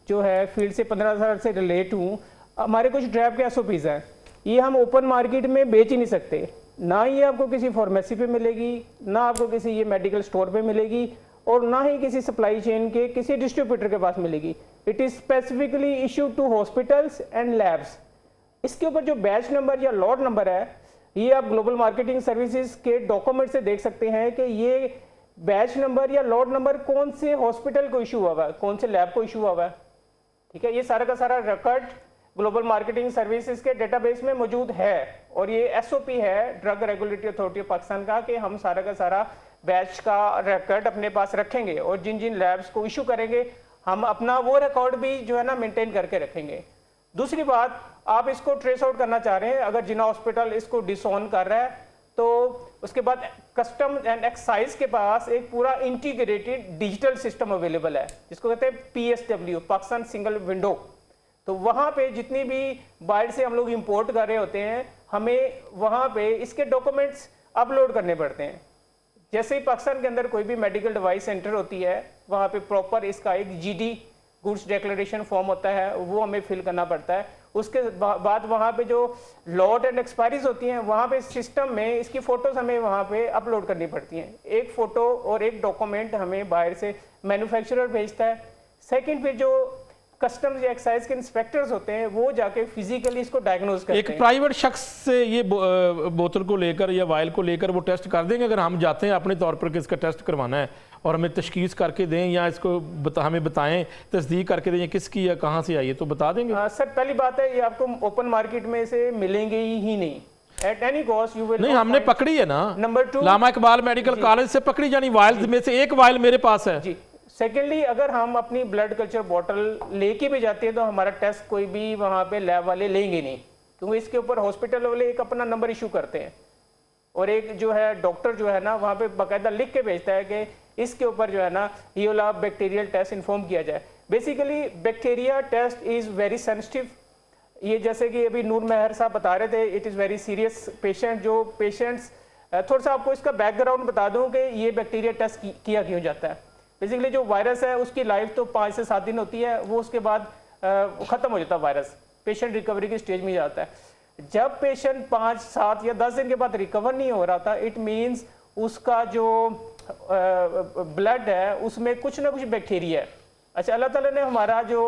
जो है फील्ड से 15 साल से रिलेट हूँ, हमारे कुछ ड्रैप के SOPs हैं, ये हम ओपन मार्केट में बेच ही नहीं सकते। ना ये आपको किसी फार्मेसी पे मिलेगी, ना आपको किसी ये मेडिकल स्टोर पे मिलेगी, और ना ही किसी सप्लाई चेन के किसी डिस्ट्रीब्यूटर के पास मिलेगी। It is specifically issued to hospitals and labs. इसके ऊपर जो बैच नंबर या लॉट नंबर है, ये आप ग्लोबल मार्केटिंग सर्विसेज के डॉक्यूमेंट से देख सकते हैं कि ये बैच नंबर या लॉट नंबर कौन से हॉस्पिटल को इशू हुआ है, कौन से लैब को इशू हुआ है। ठीक है, ये सारा का सारा रिकॉर्ड ग्लोबल मार्केटिंग सर्विसेज के डेटाबेस में मौजूद है और ये SOP है drug regulatory authority of Pakistan का कि हम सारा का सारा बैच का रिकॉर्ड अपने पास रखेंगे और जिन जिन लैब्स को इशू करेंगे हम अपना वो रिकॉर्ड भी जो है ना मेंटेन करके रखेंगे। दूसरी बात, आप इसको ट्रेस आउट करना चाह रहे हैं, अगर जिना हॉस्पिटल इसको डिसओन कर रहा है तो उसके बाद कस्टम एंड एक्साइज के पास एक पूरा इंटीग्रेटेड डिजिटल सिस्टम अवेलेबल है जिसको कहते हैं PSW, पाकिस्तान सिंगल विंडो। तो वहाँ पे जितनी भी बाहर से हम लोग इंपोर्ट कर रहे होते हैं, हमें वहाँ पे इसके डॉक्यूमेंट्स अपलोड करने पड़ते हैं। जैसे ही पाकिस्तान के अंदर कोई भी मेडिकल डिवाइस सेंटर होती है, वहाँ पे प्रॉपर इसका एक GD गुड्स डिक्लेरेशन फॉर्म होता है, वो हमें फिल करना पड़ता है। उसके बाद वहाँ पे जो लॉट एंड एक्सपायरीज होती हैं, वहाँ पे सिस्टम में इसकी फ़ोटोज़ हमें वहाँ पे अपलोड करनी पड़ती हैं। एक फ़ोटो और एक डॉक्यूमेंट हमें बाहर से मैन्युफैक्चरर भेजता है। सेकंड, फिर जो कस्टम्स या एक्साइज के इंस्पेक्टर्स होते हैं वो जाके फिजिकली इसको डायग्नोज करते हैं। एक प्राइवेट शख्स से ये बोतल को लेकर या वायल को लेकर वो टेस्ट कर देंगे अगर हम जाते हैं अपने तौर पर कि इसका टेस्ट करवाना है और हमें तशखीस करके दें या इसको हमें बताएं, तस्दीक करके दें किसकी या कहाँ से आई है, तो बता देंगे? सर पहली बात है, ये आपको ओपन मार्केट में से मिलेंगे ही नहीं। At any cost you will नहीं, हमने पकड़ी है ना। नंबर 2, अल्लामा इकबाल मेडिकल कॉलेज से पकड़ी जानी वाइल्स में से एक वायल मेरे पास है जी। सेकेंडली, अगर हम अपनी ब्लड कल्चर बॉटल लेके भी जाते हैं तो हमारा टेस्ट कोई भी वहाँ पे लैब वाले लेंगे नहीं, क्योंकि इसके ऊपर हॉस्पिटल वाले एक अपना नंबर इशू करते हैं और एक जो है डॉक्टर जो है ना वहाँ पे बाकायदा लिख के भेजता है कि इसके ऊपर जो है ना ये वाला बैक्टीरियल टेस्ट इन्फॉर्म किया जाए। Basically bacteria test is very sensitive. ये जैसे कि अभी नूर महर साहब बता रहे थे, it is very serious patient. जो पेशेंट्स थोड़ा सा आपको इसका बैकग्राउंड बता दूं कि ये बैक्टीरिया टेस्ट किया क्यों जाता है। बेसिकली जो वायरस है उसकी लाइफ तो 5 से 7 दिन होती है, वो उसके बाद ख़त्म हो जाता है वायरस, पेशेंट रिकवरी की स्टेज में जाता है। जब पेशेंट 5, 7 या 10 दिन के बाद रिकवर नहीं हो रहा था, इट मीन्स उसका जो ब्लड है उसमें कुछ ना कुछ बैक्टीरिया है। अच्छा, अल्लाह ताला ने हमारा जो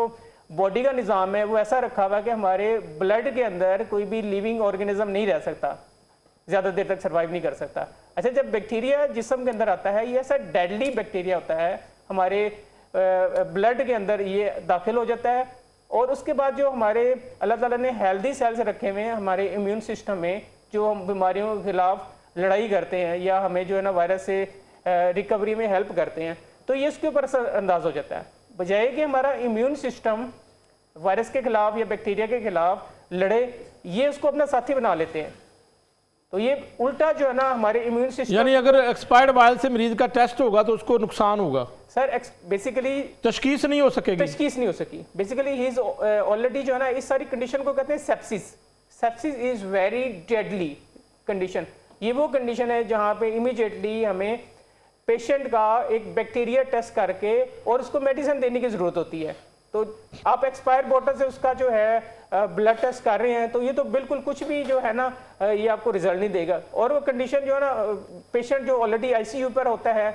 बॉडी का निज़ाम है वो ऐसा रखा हुआ है कि हमारे ब्लड के अंदर कोई भी लिविंग ऑर्गेनिज्म नहीं रह सकता, ज़्यादा देर तक सर्वाइव नहीं कर सकता। अच्छा, जब बैक्टीरिया जिस्म के अंदर आता है, ये ऐसा डेडली बैक्टीरिया होता है, हमारे ब्लड के अंदर ये दाखिल हो जाता है और उसके बाद जो हमारे अल्लाह ताला ने हेल्दी सेल्स रखे हुए हैं हमारे इम्यून सिस्टम में, जो हम बीमारियों के खिलाफ लड़ाई करते हैं या हमें जो है ना वायरस से रिकवरी में हेल्प करते हैं, तो ये उसके ऊपर अंदाज हो जाता है। बजाय कि हमारा इम्यून सिस्टम वायरस के खिलाफ या बैक्टीरिया के खिलाफ लड़े, ये उसको अपना साथी बना लेते हैं। तो ये उल्टा जो है ना हमारे इम्यून सिस्टम, यानी अगर एक्सपायर्ड वायल से मरीज का टेस्ट होगा तो उसको नुकसान होगा सर। बेसिकली तशखीस नहीं हो सकेगी, तशखीस नहीं हो सकी। बेसिकली ही इज ऑलरेडी जो है ना इस सारी कंडीशन को कहते हैं sepsis. Sepsis is very deadly condition. ये वो कंडीशन है जहाँ पे इमीडिएटली हमें पेशेंट का एक बैक्टीरिया टेस्ट करके और उसको मेडिसिन देने की ज़रूरत होती है। तो आप एक्सपायर बोतल से उसका जो है ब्लड टेस्ट कर रहे हैं, तो ये तो बिल्कुल कुछ भी जो है ना ये आपको रिजल्ट नहीं देगा। और वो कंडीशन जो है ना पेशेंट जो ऑलरेडी आईसीयू पर होता है,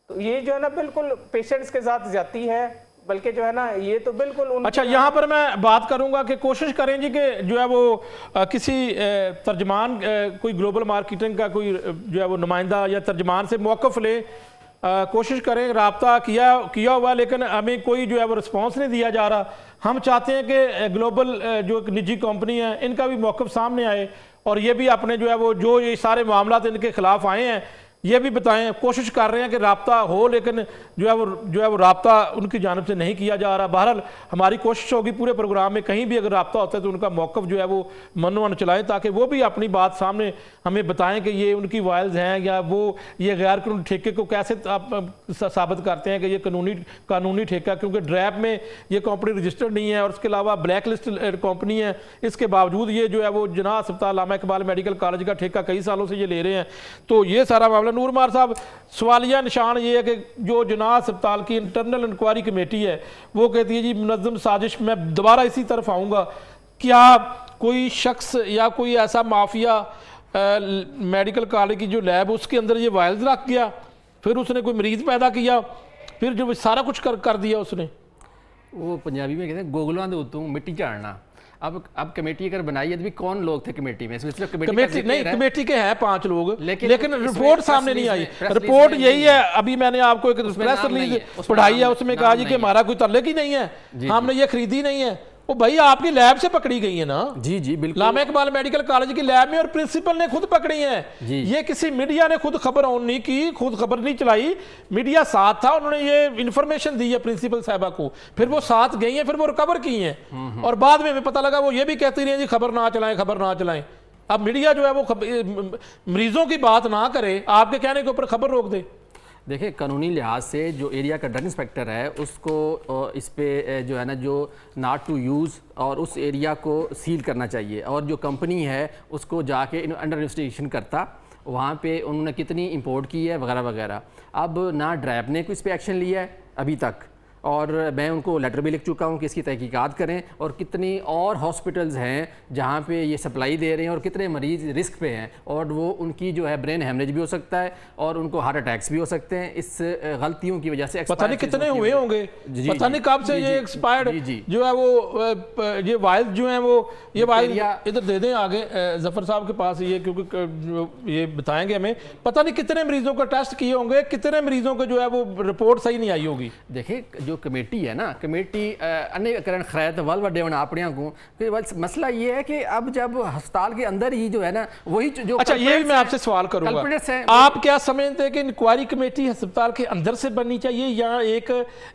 तो ये जो है ना बिल्कुल पेशेंट्स के साथ जाती है, बल्कि जो है ना ये तो बिल्कुल अच्छा, यहाँ पर मैं बात करूंगा कि कोशिश करें जी कि जो है वो किसी तर्जमान कोई ग्लोबल मार्केटिंग का कोई जो है वो नुमाइंदा या तर्जमान से मौक़िफ़ ले, कोशिश करें। राब्ता किया हुआ लेकिन हमें कोई जो है वो रिस्पॉन्स नहीं दिया जा रहा। हम चाहते हैं कि ग्लोबल जो एक निजी कंपनी है इनका भी मौक़िफ़ सामने आए और ये भी अपने जो है वो जो ये सारे मामला इनके खिलाफ आए हैं ये भी बताएं। कोशिश कर रहे हैं कि राब्ता हो, लेकिन जो है वो राब्ता उनकी जानिब से नहीं किया जा रहा। बहरहाल हमारी कोशिश होगी पूरे प्रोग्राम में कहीं भी अगर राब्ता होता है तो उनका मौक़िफ़ जो है वो मनोवन चलाएं, ताकि वो भी अपनी बात सामने हमें बताएं कि ये उनकी वायल्स हैं या वो ये गैर कानूनी ठेके को कैसे आप साबित करते हैं कि ये कानूनी ठेका, क्योंकि ड्रैप में ये कंपनी रजिस्टर्ड नहीं है और उसके अलावा ब्लैक लिस्ट कंपनी है। इसके बावजूद ये जो है वो जिन्ना अस्पताल अल्लामा इकबाल मेडिकल कॉलेज का ठेका कई सालों से ये ले रहे हैं। तो ये सारा मामला नूर महर साहब, सवालिया निशान ये है कि जो जिन्ना अस्पताल की इंटरनल इंक्वायरी कमेटी है वो कहती है जी मुनज़्ज़म साजिश। मैं दोबारा इसी तरफ आऊँगा, क्या कोई शख्स या कोई ऐसा माफिया मेडिकल कॉलेज की जो लैब उसके अंदर ये वायल्स रख गया, फिर उसने कोई मरीज़ पैदा किया, फिर जो सारा कुछ कर दिया उसने। वो पंजाबी में कहते हैं गोगलों दे उत्तों मिट्टी झाड़ना। अब कमेटी अगर बनाई है तो भी कौन लोग थे कमेटी में? सिर्फ कमेटी नहीं, कमेटी के हैं 5 लोग, लेकिन रिपोर्ट सामने नहीं आई। रिपोर्ट यही है, अभी मैंने आपको एक प्रेस रिलीज पढ़ाई है, उसमें कहा जी कि हमारा कोई तल्लुक ही नहीं है, हमने ये खरीदी नहीं है। वो भाई आपकी लैब से पकड़ी गई है ना। जी जी बिल्कुल, अल्लामा इकबाल मेडिकल कॉलेज की लैब में, और प्रिंसिपल ने खुद पकड़ी है। ये किसी मीडिया ने खुद खबर ऑन नहीं की, खुद खबर नहीं चलाई, मीडिया साथ था, उन्होंने ये इन्फॉर्मेशन दी है प्रिंसिपल साहबा को, फिर वो साथ गई हैं, फिर वो रिकवर की हैं और बाद में हमें पता लगा वो ये भी कहती रही जी खबर ना चलाएं, खबर ना चलाएं। अब मीडिया जो है वो मरीजों की बात ना करे, आपके कहने के ऊपर खबर रोक दे। देखिए, कानूनी लिहाज से जो एरिया का ड्रग इंस्पेक्टर है उसको इस पे जो है ना जो नॉट टू यूज़ और उस एरिया को सील करना चाहिए, और जो कंपनी है उसको जाके अंडर इन्वेस्टिगेशन करता वहाँ पे उन्होंने कितनी इंपोर्ट की है वगैरह वगैरह। अब ना ड्रैप ने कोई इस पर एक्शन लिया है अभी तक, और मैं उनको लेटर भी लिख चुका हूँ कि इसकी तहकीकात करें, और कितनी और हॉस्पिटल्स हैं जहाँ पे ये सप्लाई दे रहे हैं और कितने मरीज़ रिस्क पे हैं, और वो उनकी जो है ब्रेन हेमरेज भी हो सकता है और उनको हार्ट अटैक्स भी हो सकते हैं इस गलतियों की वजह से। पता नहीं कितने हुए होंगे, पता नहीं कब से ये एक्सपायर्ड जो है वो ये वायल्स जो हैं वो ये वायल इधर दे दें आगे जफर साहब के पास, ये क्योंकि ये बताएंगे हमें, पता नहीं कितने मरीजों का टेस्ट किए होंगे, कितने मरीजों को जो है वो रिपोर्ट सही नहीं आई होगी। देखिए, जो कमेटी है ना, कमेटी अनेकरण खैरत वल वड्डे होना अपने को, मसला ये है कि अब जब अस्पताल के अंदर ही जो है ना वही जो अच्छा, ये भी मैं आपसे सवाल करूंगा, आप क्या समझते हैं कि इंक्वायरी कमेटी अस्पताल के अंदर से बननी चाहिए या एक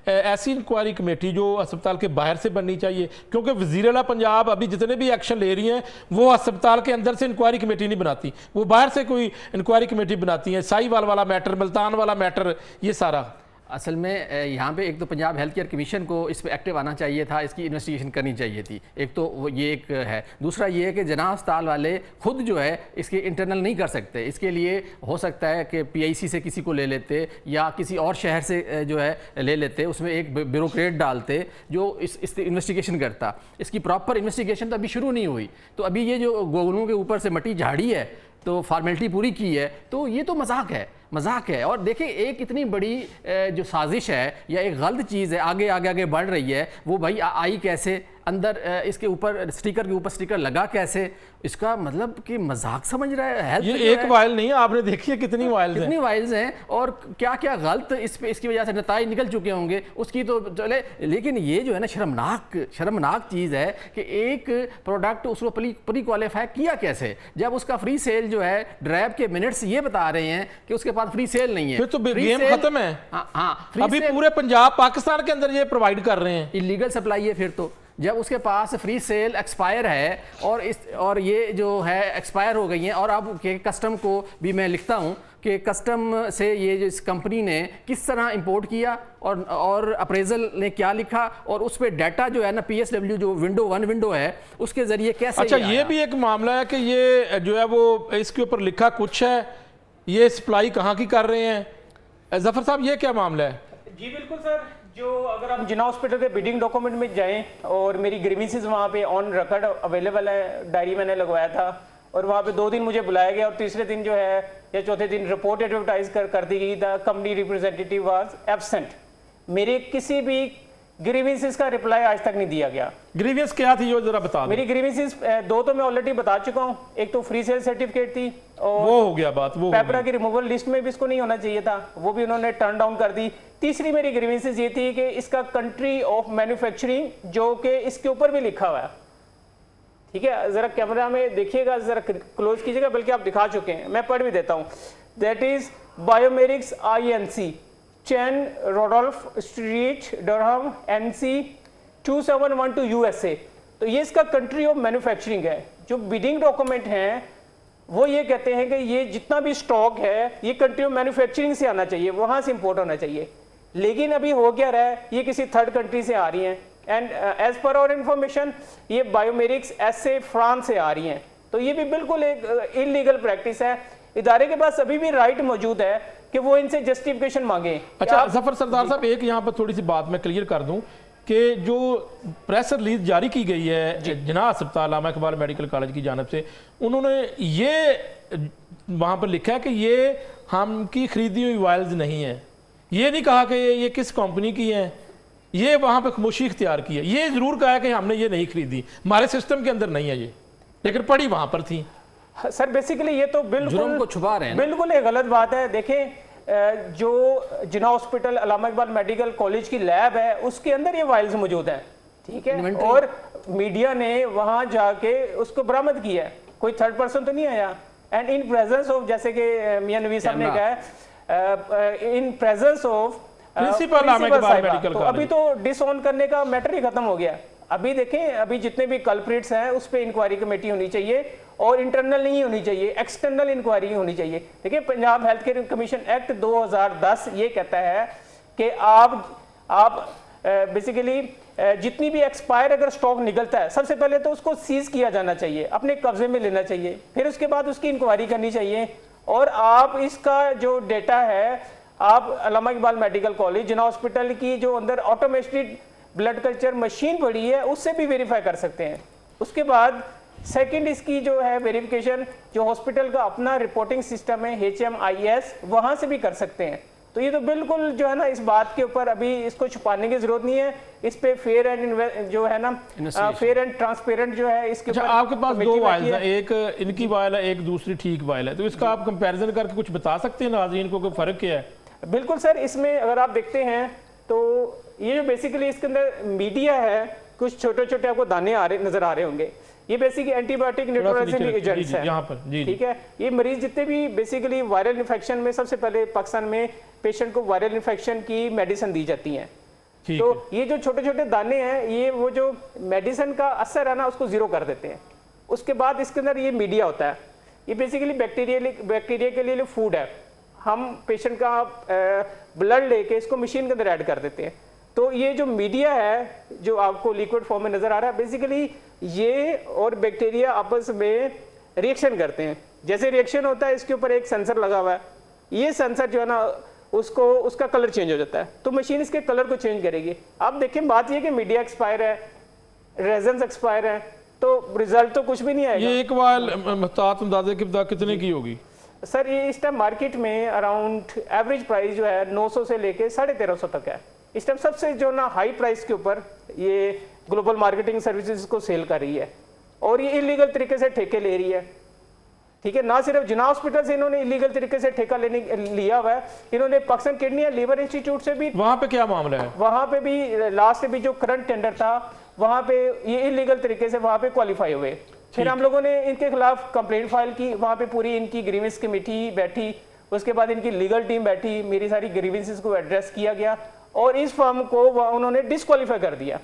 ऐसी इंक्वायरी कमेटी जो अस्पताल के बाहर से बननी चाहिए? क्योंकि वज़ीर-ए-आला पंजाब अभी जितने भी एक्शन ले रही हैं वो अस्पताल के अंदर से इंक्वायरी कमेटी नहीं बनाती, वो बाहर से कोई इंक्वायरी कमेटी बनाती है। साहिवाल वाला मैटर, मुल्तान वाला मैटर, ये सारा। असल में यहाँ पे एक तो पंजाब हेल्थ केयर कमीशन को इस पे एक्टिव आना चाहिए था, इसकी इन्वेस्टिगेशन करनी चाहिए थी। एक तो वो ये एक है, दूसरा ये है कि जनाब अस्पताल वाले खुद जो है इसके इंटरनल नहीं कर सकते। इसके लिए हो सकता है कि PIC से किसी को ले लेते या किसी और शहर से जो है ले लेते, उसमें एक ब्यूरोक्रेट डालते जो इस इन्वेस्टिगेशन करता। इसकी प्रॉपर इन्वेस्टिगेशन तो अभी शुरू नहीं हुई, तो अभी ये जो गोगलों के ऊपर से मट्टी झाड़ी है तो फॉर्मेलिटी पूरी की है, तो ये तो मजाक है। और देखिए एक इतनी बड़ी जो साजिश है या एक गलत चीज़ है आगे बढ़ रही है, वो भाई आई कैसे अंदर, इसके ऊपर स्टिकर के ऊपर स्टिकर लगा कैसे, इसका मतलब कि मजाक समझ रहा है हेल्थ। ये एक वायल नहीं है, आपने देखिए कितनी वायल्स हैं और क्या क्या गलत इसकी वजह से नताइज निकल चुके होंगे उसकी तो चले। लेकिन ये जो है ना शर्मनाक चीज़ है कि एक प्रोडक्ट उसको प्री क्वालिफाई किया कैसे, जब उसका फ्री सेल जो है ड्रैब के मिनट्स ये बता रहे हैं कि उसके पास फ्री सेल नहीं है, फिर तो गेम खत्म है। हाँ, अभी पूरे पंजाब पाकिस्तान के अंदर ये प्रोवाइड कर रहे हैं, इलीगल सप्लाई है। फिर तो जब उसके पास फ्री सेल एक्सपायर है और ये जो है एक्सपायर हो गई हैं, और अब के कस्टम को भी मैं लिखता हूँ कि कस्टम से ये जो इस कंपनी ने किस तरह इंपोर्ट किया और अप्रेजल ने क्या लिखा और उस पर डाटा जो है ना PSW जो विंडो है उसके जरिए कैसे। अच्छा, ये भी एक मामला है कि ये जो है वो इसके ऊपर लिखा कुछ है, ये सप्लाई कहाँ की कर रहे हैं। जफर साहब, ये क्या मामला है? जी बिल्कुल सर, जो अगर आप जिन्ना हॉस्पिटल के बिडिंग डॉक्यूमेंट में जाएं और मेरी ग्रीवेंसेस वहाँ पे ऑन रिकॉर्ड अवेलेबल है, डायरी मैंने लगवाया था और वहाँ पे 2 दिन मुझे बुलाया गया और तीसरे दिन जो है या चौथे दिन रिपोर्ट एडवर्टाइज कर दी गई। The company representative was absent. मेरे किसी भी ग्रीवेंसेस का रिप्लाई आज तक नहीं दिया गया। ग्रीवेंस क्या थी जो जरा बता दो। मेरी ग्रीवेंसेस 2 तो मैं ऑलरेडी बता चुका हूँ। एक तो फ्री सेल सर्टिफिकेट थी और वो हो गया बात, वो पेपरा की रिमूवल लिस्ट में भी इसको नहीं होना चाहिए था, वो भी उन्होंने टर्न डाउन कर दी। तीसरी मेरी ग्रीवेंसेस ये थी कि इसका कंट्री ऑफ मैन्युफैक्चरिंग जो कि इसके ऊपर भी लिखा हुआ है, ठीक है, जरा कैमरा में देखिएगा, जरा क्लोज कीजिएगा, बल्कि आप दिखा चुके हैं, मैं पढ़ भी देता हूँ। That is Biomerics INC Chan Rudolph Street Durham NC 2712 USA। तो ये इसका कंट्री ऑफ मैन्युफैक्चरिंग है। जो बिडिंग डॉक्यूमेंट हैं वो ये कहते हैं कि ये जितना भी स्टॉक है ये कंट्री ऑफ मैन्युफैक्चरिंग से आना चाहिए, वहाँ से इंपोर्ट होना चाहिए। लेकिन अभी हो क्या रहा है, ये किसी थर्ड कंट्री से आ रही हैं and as per our information ये बायोमेरिक्स SA फ्रांस से आ रही हैं। तो ये भी बिल्कुल एक इलीगल प्रैक्टिस है। इदारे के पास अभी भी राइट मौजूद है कि वो इनसे जस्टिफिकेशन मांगे। अच्छा जफर सरदार साहब, एक यहाँ पर थोड़ी सी बात मैं क्लियर कर दूं कि जो प्रेस रिलीज जारी की गई है जिन्ना अस्पताल अल्लामा इकबाल मेडिकल कॉलेज की जानिब से, उन्होंने ये वहाँ पर लिखा है कि ये हम की खरीदी हुई वायल्स नहीं है। ये नहीं कहा कि ये किस कंपनी की है, ये वहाँ पर खामोशी इख्तियार की है। ये ज़रूर कहा है कि हमने ये नहीं खरीदी, हमारे सिस्टम के अंदर नहीं है ये, लेकिन पड़ी वहाँ पर थी। सर बेसिकली ये तो बिल्कुल को छुपा रहे हैं, बिल्कुल एक गलत बात है। देखें जो जिन्ना हॉस्पिटल अल्लामा इकबाल मेडिकल कॉलेज की लैब है उसके अंदर ये वायल्स मौजूद हैं, ठीक है, और मीडिया ने वहाँ जाके उसको बरामद किया है, कोई थर्ड पर्सन तो नहीं आया। एंड इन प्रेजेंस ऑफ, जैसे कि मियां नवीद साहब ने कहा, in presence of principal medical, तो अभी तो डिसऑन करने का मैटर ही खत्म हो गया। अभी देखें, अभी जितने भी कल्प्रिट्स हैं उस पर इंक्वायरी कमेटी होनी चाहिए और इंटरनल नहीं होनी चाहिए, एक्सटर्नल इंक्वायरी होनी चाहिए। देखिए Punjab health care commission act 2010 ये कहता है कि आप बेसिकली जितनी भी एक्सपायर अगर स्टॉक निकलता है सबसे पहले तो उसको सीज किया जाना चाहिए, अपने कब्जे में लेना चाहिए, फिर उसके बाद उसकी इंक्वायरी करनी चाहिए। और आप इसका जो डेटा है आप अल्लामा इकबाल मेडिकल कॉलेज जिन्ना हॉस्पिटल की जो अंदर ऑटोमेटेड ब्लड कल्चर मशीन पड़ी है उससे भी वेरीफाई कर सकते हैं। उसके बाद सेकंड इसकी जो है वेरिफिकेशन जो हॉस्पिटल का अपना रिपोर्टिंग सिस्टम है HMIS, वहाँ से भी कर सकते हैं। तो ये तो बिल्कुल जो है ना इस बात के ऊपर अभी इसको छुपाने की जरूरत नहीं है, इस पे फेयर एंड जो है ना फेयर एंड ट्रांसपेरेंट जो है इसके ऊपर। आपके पास 2 वायल्स हैं, एक इनकी वायल है, एक दूसरी ठीक वायल है, तो इसका आप कंपैरिजन करके कुछ बता सकते हैं नाज़रीन को कि फ़र्क क्या है? बिल्कुल सर, इसमें अगर आप देखते हैं तो ये जो बेसिकली इसके अंदर मीडिया है, कुछ छोटे छोटे आपको दाने नजर आ रहे होंगे, ये बेसिकली एंटीबायोटिक न्यूट्रलाइजिंग एजेंट्स हैं यहाँ पर, ठीक है। ये मरीज जितने भी बेसिकली वायरल इन्फेक्शन में, सबसे पहले पाकिस्तान में पेशेंट को वायरल इन्फेक्शन की मेडिसिन दी जाती हैं। तो ये जो छोटे छोटे दाने हैं ये वो जो मेडिसिन का असर है ना उसको जीरो कर देते हैं। उसके बाद इसके अंदर ये मीडिया होता है, ये बेसिकली बैक्टीरिया के लिए फूड है। हम पेशेंट का ब्लड लेके इसको मशीन के अंदर ऐड कर देते हैं। तो ये जो मीडिया है जो आपको लिक्विड फॉर्म में नज़र आ रहा है, बेसिकली ये और बैक्टीरिया आपस में रिएक्शन करते हैं। जैसे रिएक्शन होता है इसके ऊपर एक सेंसर लगा हुआ है, ये सेंसर जो है ना उसका कलर चेंज हो जाता है, तो मशीन इसके कलर को चेंज करेगी। अब देखिए बात ये कि मीडिया एक्सपायर है, रेजन्स एक्सपायर है, तो रिजल्ट तो कुछ भी नहीं आएगा। ये एक वायल महतात अंदाजे की बता कितने की होगी? सर ये इस टाइम मार्केट में अराउंड एवरेज प्राइस जो है 900 से लेके 1350 तक है इस टाइम। सबसे जो ना हाई प्राइस के ऊपर ये ग्लोबल मार्केटिंग सर्विसेज को सेल कर रही है, और ये इलीगल तरीके से ठेके ले रही है। ठीक है, ना सिर्फ जिना हॉस्पिटल से इन्होंने इलीगल तरीके से ठेका लिया हुआ है, इन्होंने Pakistan kidney and liver institute से भी, वहां पे क्या मामला है? वहां पे भी लास्ट भी जो करंट टेंडर था वहां पे ये इलीगल तरीके से वहां पे क्वालिफाई हुए। फिर हम लोगों ने इनके खिलाफ कंप्लेंट फाइल की, वहां पे पूरी इनकी ग्रीवेंस कमेटी बैठी, उसके बाद इनकी लीगल टीम बैठी, मेरी सारी ग्रीवेंसेस को एड्रेस किया गया और इस फर्म को उन्होंने डिस्क्वालीफाई कर दिया।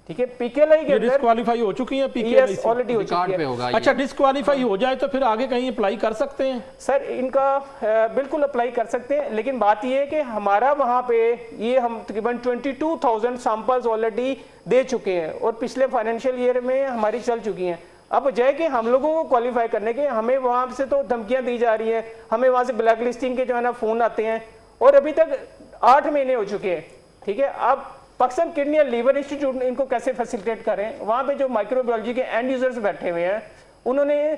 ठीक है, पीकेएलआई के अंदर डिस्क्वालीफाई हो चुकी है पीकेएलआई से? ऑलरेडी हो रिकॉर्ड चुकी पे है। होगा ये। अच्छा, डिस्क्वालीफाई हो जाए तो फिर आगे कहीं अप्लाई कर सकते हैं? सर इनका बिल्कुल अप्लाई कर सकते हैं, लेकिन बात यह है कि हमारा वहाँ पे ये हम तकरीबन 22,000 सैंपल्स ऑलरेडी दे चुके हैं और पिछले फाइनेंशियल ईयर में हमारी चल चुकी हैं। अब बजाय कि हम लोगों को क्वालिफाई करने के, हमें वहाँ से तो धमकियाँ दी जा रही है, हमें वहाँ से ब्लैक लिस्टिंग के जो है ना फ़ोन आते हैं, और अभी तक 8 महीने हो चुके हैं। ठीक है, अब Pakistan kidney and liver institute इनको कैसे फैसिलिटेट करें? वहाँ पे जो माइक्रोबायोलॉजी के एंड यूजर्स बैठे हुए हैं, उन्होंने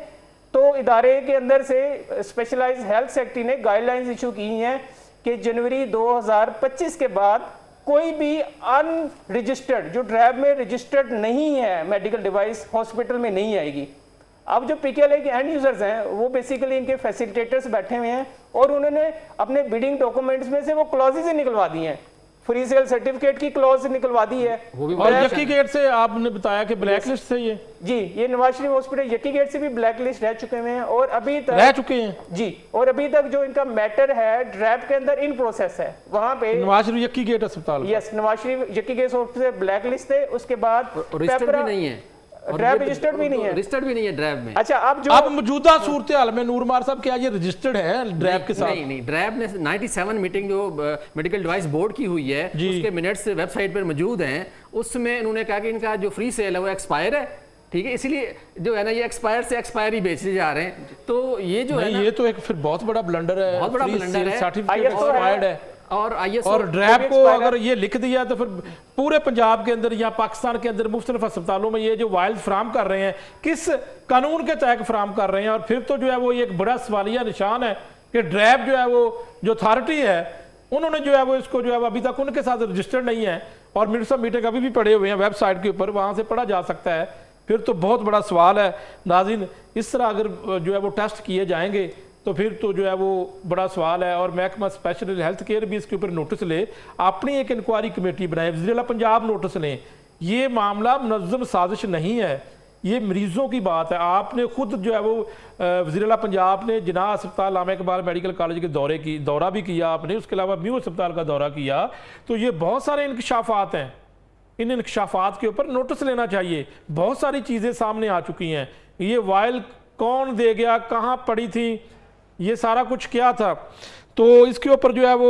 तो इदारे के अंदर से स्पेशलाइज्ड हेल्थ सेक्रेटरी ने गाइडलाइंस इशू की हैं कि जनवरी 2025 के बाद कोई भी अनरजिस्टर्ड जो ड्रैब में रजिस्टर्ड नहीं है मेडिकल डिवाइस हॉस्पिटल में नहीं आएगी। अब जो पीकेएलआई के एंड यूजर्स हैं वो बेसिकली इनके फैसिलिटेटर्स बैठे हुए हैं और उन्होंने अपने बिडिंग डॉक्यूमेंट्स में से वो क्लॉजेज निकलवा दी हैं, फ्री सेल सर्टिफिकेट की क्लॉज निकलवा दी है। और यकी गेट से आपने बताया कि ब्लैक लिस्ट से ये जी, ये नवाज शरीफ हॉस्पिटल यकी गेट से भी ब्लैक लिस्ट रह चुके हैं और अभी तक रह चुके हैं जी, और अभी तक जो इनका मैटर है ड्रैब के अंदर इन प्रोसेस है। वहाँ पे नवाज शरीफ यकी गेट अस्पताल, yes, Nawaz Sharif यकी gate hospital black list थे, उसके बाद रजिस्टर्ड भी नहीं है, ड्रैब रजिस्टर्ड भी नहीं है, रजिस्टर्ड भी नहीं है ड्रैब में। अच्छा, अब मौजूदा सूरत हाल में नूरमार साहब क्या ये रजिस्टर्ड है ड्रैब के साथ? नहीं, ड्रैब ने 97 मीटिंग जो मेडिकल डिवाइस बोर्ड की हुई है उसके मिनट्स वेबसाइट पर मौजूद हैं, उसमें उन्होंने कहा कि इनका जो फ्री सेल है वो एक्सपायर है। ठीक है, इसीलिए जो है ना ये एक्सपायर से एक्सपायर ही बेचे जा रहे हैं। तो ये जो है ना, ये तो एक फिर बहुत बड़ा ब्लंडर है, बहुत बड़ा ब्लंडर है। सर्टिफिकेट एक्सपायर्ड है और ISO और ड्रैब को अगर ये लिख दिया तो फिर पूरे पंजाब के अंदर या पाकिस्तान के अंदर मुख्तलिफ अस्पतालों में ये जो वायल्स फ्राहम कर रहे हैं किस कानून के तहत फ्राहम कर रहे हैं? और फिर तो जो है वो एक बड़ा सवालिया निशान है कि ड्रैब जो है वो जो अथॉरिटी है उन्होंने जो है वो इसको जो है अभी तक उनके साथ रजिस्टर्ड नहीं है और मिनट्स ऑफ मीटिंग अभी भी पड़े हुए हैं वेबसाइट के ऊपर, वहाँ से पढ़ा जा सकता है। फिर तो बहुत बड़ा सवाल है नाज़रीन, इस तरह अगर जो है वो टेस्ट किए जाएंगे तो फिर तो जो है वो बड़ा सवाल है। और महकमा स्पेशल हेल्थ केयर भी इसके ऊपर नोटिस ले, अपनी एक इंक्वायरी कमेटी बनाए, वज़ीर-ए-आला पंजाब नोटिस लें। ये मामला मुनज़्ज़म साजिश नहीं है, ये मरीज़ों की बात है। आपने खुद जो है वो वज़ीर-ए-आला पंजाब ने जिन्ना अस्पताल लामा इकबाल मेडिकल कॉलेज के दौरा भी किया आपने, उसके अलावा म्यू अस्पताल का दौरा किया, तो ये बहुत सारे इंकशाफात हैं, इन इंकशाफात के ऊपर नोटिस लेना चाहिए। बहुत सारी चीज़ें सामने आ चुकी हैं, ये वायल कौन दे गया, कहाँ पड़ी थी, ये सारा कुछ क्या था, तो इसके ऊपर जो है वो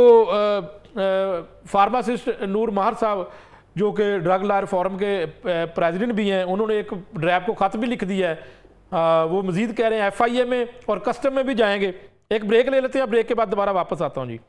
फार्मासिस्ट नूर महर साहब जो कि ड्रग लॉ रिफॉर्म के प्रेसिडेंट भी हैं, उन्होंने एक ड्रैब को ख़त भी लिख दिया है। वो मज़ीद कह रहे हैं FIA में और कस्टम में भी जाएंगे। एक ब्रेक ले लेते हैं, ब्रेक के बाद दोबारा वापस आता हूँ जी।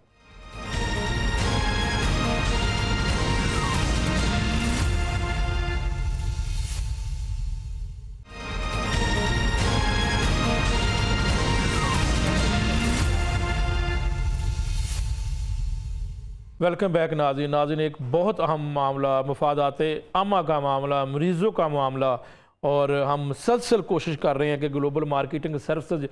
वेलकम बैक नाज़रीन। एक बहुत अहम मामला, मफादात आमा का मामला, मरीज़ों का मामला, और हम मुसलसल कोशिश कर रहे हैं कि ग्लोबल मार्केटिंग सर्विसेज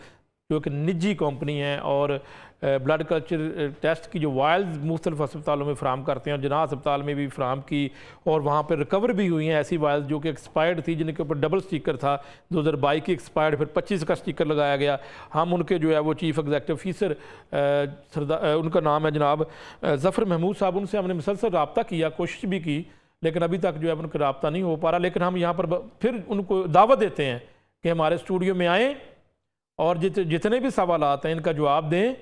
जो कि निजी कंपनी है और ब्लड कल्चर टेस्ट की जो वायल्स मुख्तलिफ अस्पतालों में फ़राहम करते हैं, जिन्ना अस्पताल में भी फ़राहम की और वहाँ पर रिकवर भी हुई हैं ऐसी वायल्स जो कि एक्सपायर्ड थी, जिनके ऊपर डबल स्टिकर था, 2022 की एक्सपायर्ड, फिर 25 का स्टिकर लगाया गया। हम उनके जो है वो चीफ़ एग्जीक्यूटिव ऑफिसर उनका नाम है जनाब ज़फ़र महमूद साहब, उनसे हमने मुसलसल रब्ता किया, कोशिश भी की, लेकिन अभी तक जो है उनका रब्ता नहीं हो पा रहा। लेकिन हम यहाँ पर फिर उनको दावत देते हैं कि हमारे स्टूडियो में आएँ और जितने भी सवालात हैं इनका जवाब दें,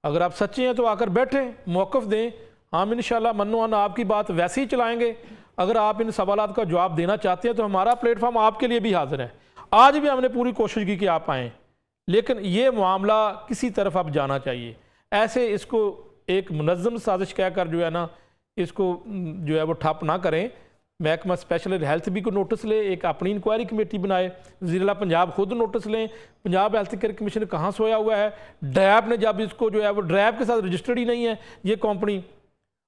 अगर आप सच्चे हैं तो आकर बैठें, मौक़िफ़ दें, हम इंशाल्लाह मन्नो आपकी बात वैसे ही चलाएंगे। अगर आप इन सवालात का जवाब देना चाहते हैं तो हमारा प्लेटफॉर्म आपके लिए भी हाजिर है। आज भी हमने पूरी कोशिश की कि आप आएँ, लेकिन ये मामला किसी तरफ अब जाना चाहिए। ऐसे इसको एक मुनज़्ज़म साजिश कहकर जो है ना, इसको जो है वो ठप ना करें। महकमा स्पेशल हेल्थ भी को नोटिस ले, एक अपनी इंक्वायरी कमेटी बनाए, वज़ीर-ए-आला पंजाब खुद नोटिस लें, पंजाब हेल्थ केयर कमीशन कहाँ सोया हुआ है। ड्रैब ने जब इसको जो है वो ड्रैब के साथ रजिस्टर्ड ही नहीं है ये कंपनी,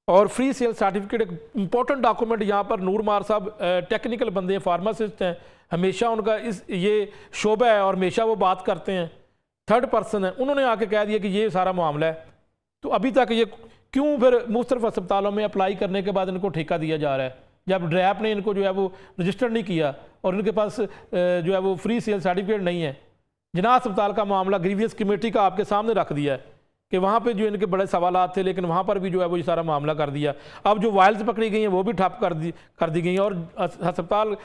और फ्री सेल सर्टिफिकेट एक इंपॉर्टेंट डॉक्यूमेंट। यहाँ पर नूर मार साहब टेक्निकल बंदे हैं, फार्मासिस्ट हैं, हमेशा उनका ये शोबा है और हमेशा वो बात करते हैं, थर्ड पर्सन है, उन्होंने आके कह दिया कि ये सारा मामला है। तो अभी तक ये क्यों फिर मुख्तलिफ अस्पतालों में अप्लाई करने के बाद इनको ठेका दिया जा रहा है, जब ड्रैप ने इनको जो है वो रजिस्टर नहीं किया और इनके पास जो है वो फ्री सेल सर्टिफिकेट नहीं है। जिना अस्पताल का मामला ग्रीवियस कमेटी का आपके सामने रख दिया है कि वहाँ पे जो इनके बड़े सवालात थे, लेकिन वहाँ पर भी जो है वो ये सारा मामला कर दिया। अब जो वायल्स पकड़ी गई हैं वो भी ठप कर दी गई हैं। और अस्पताल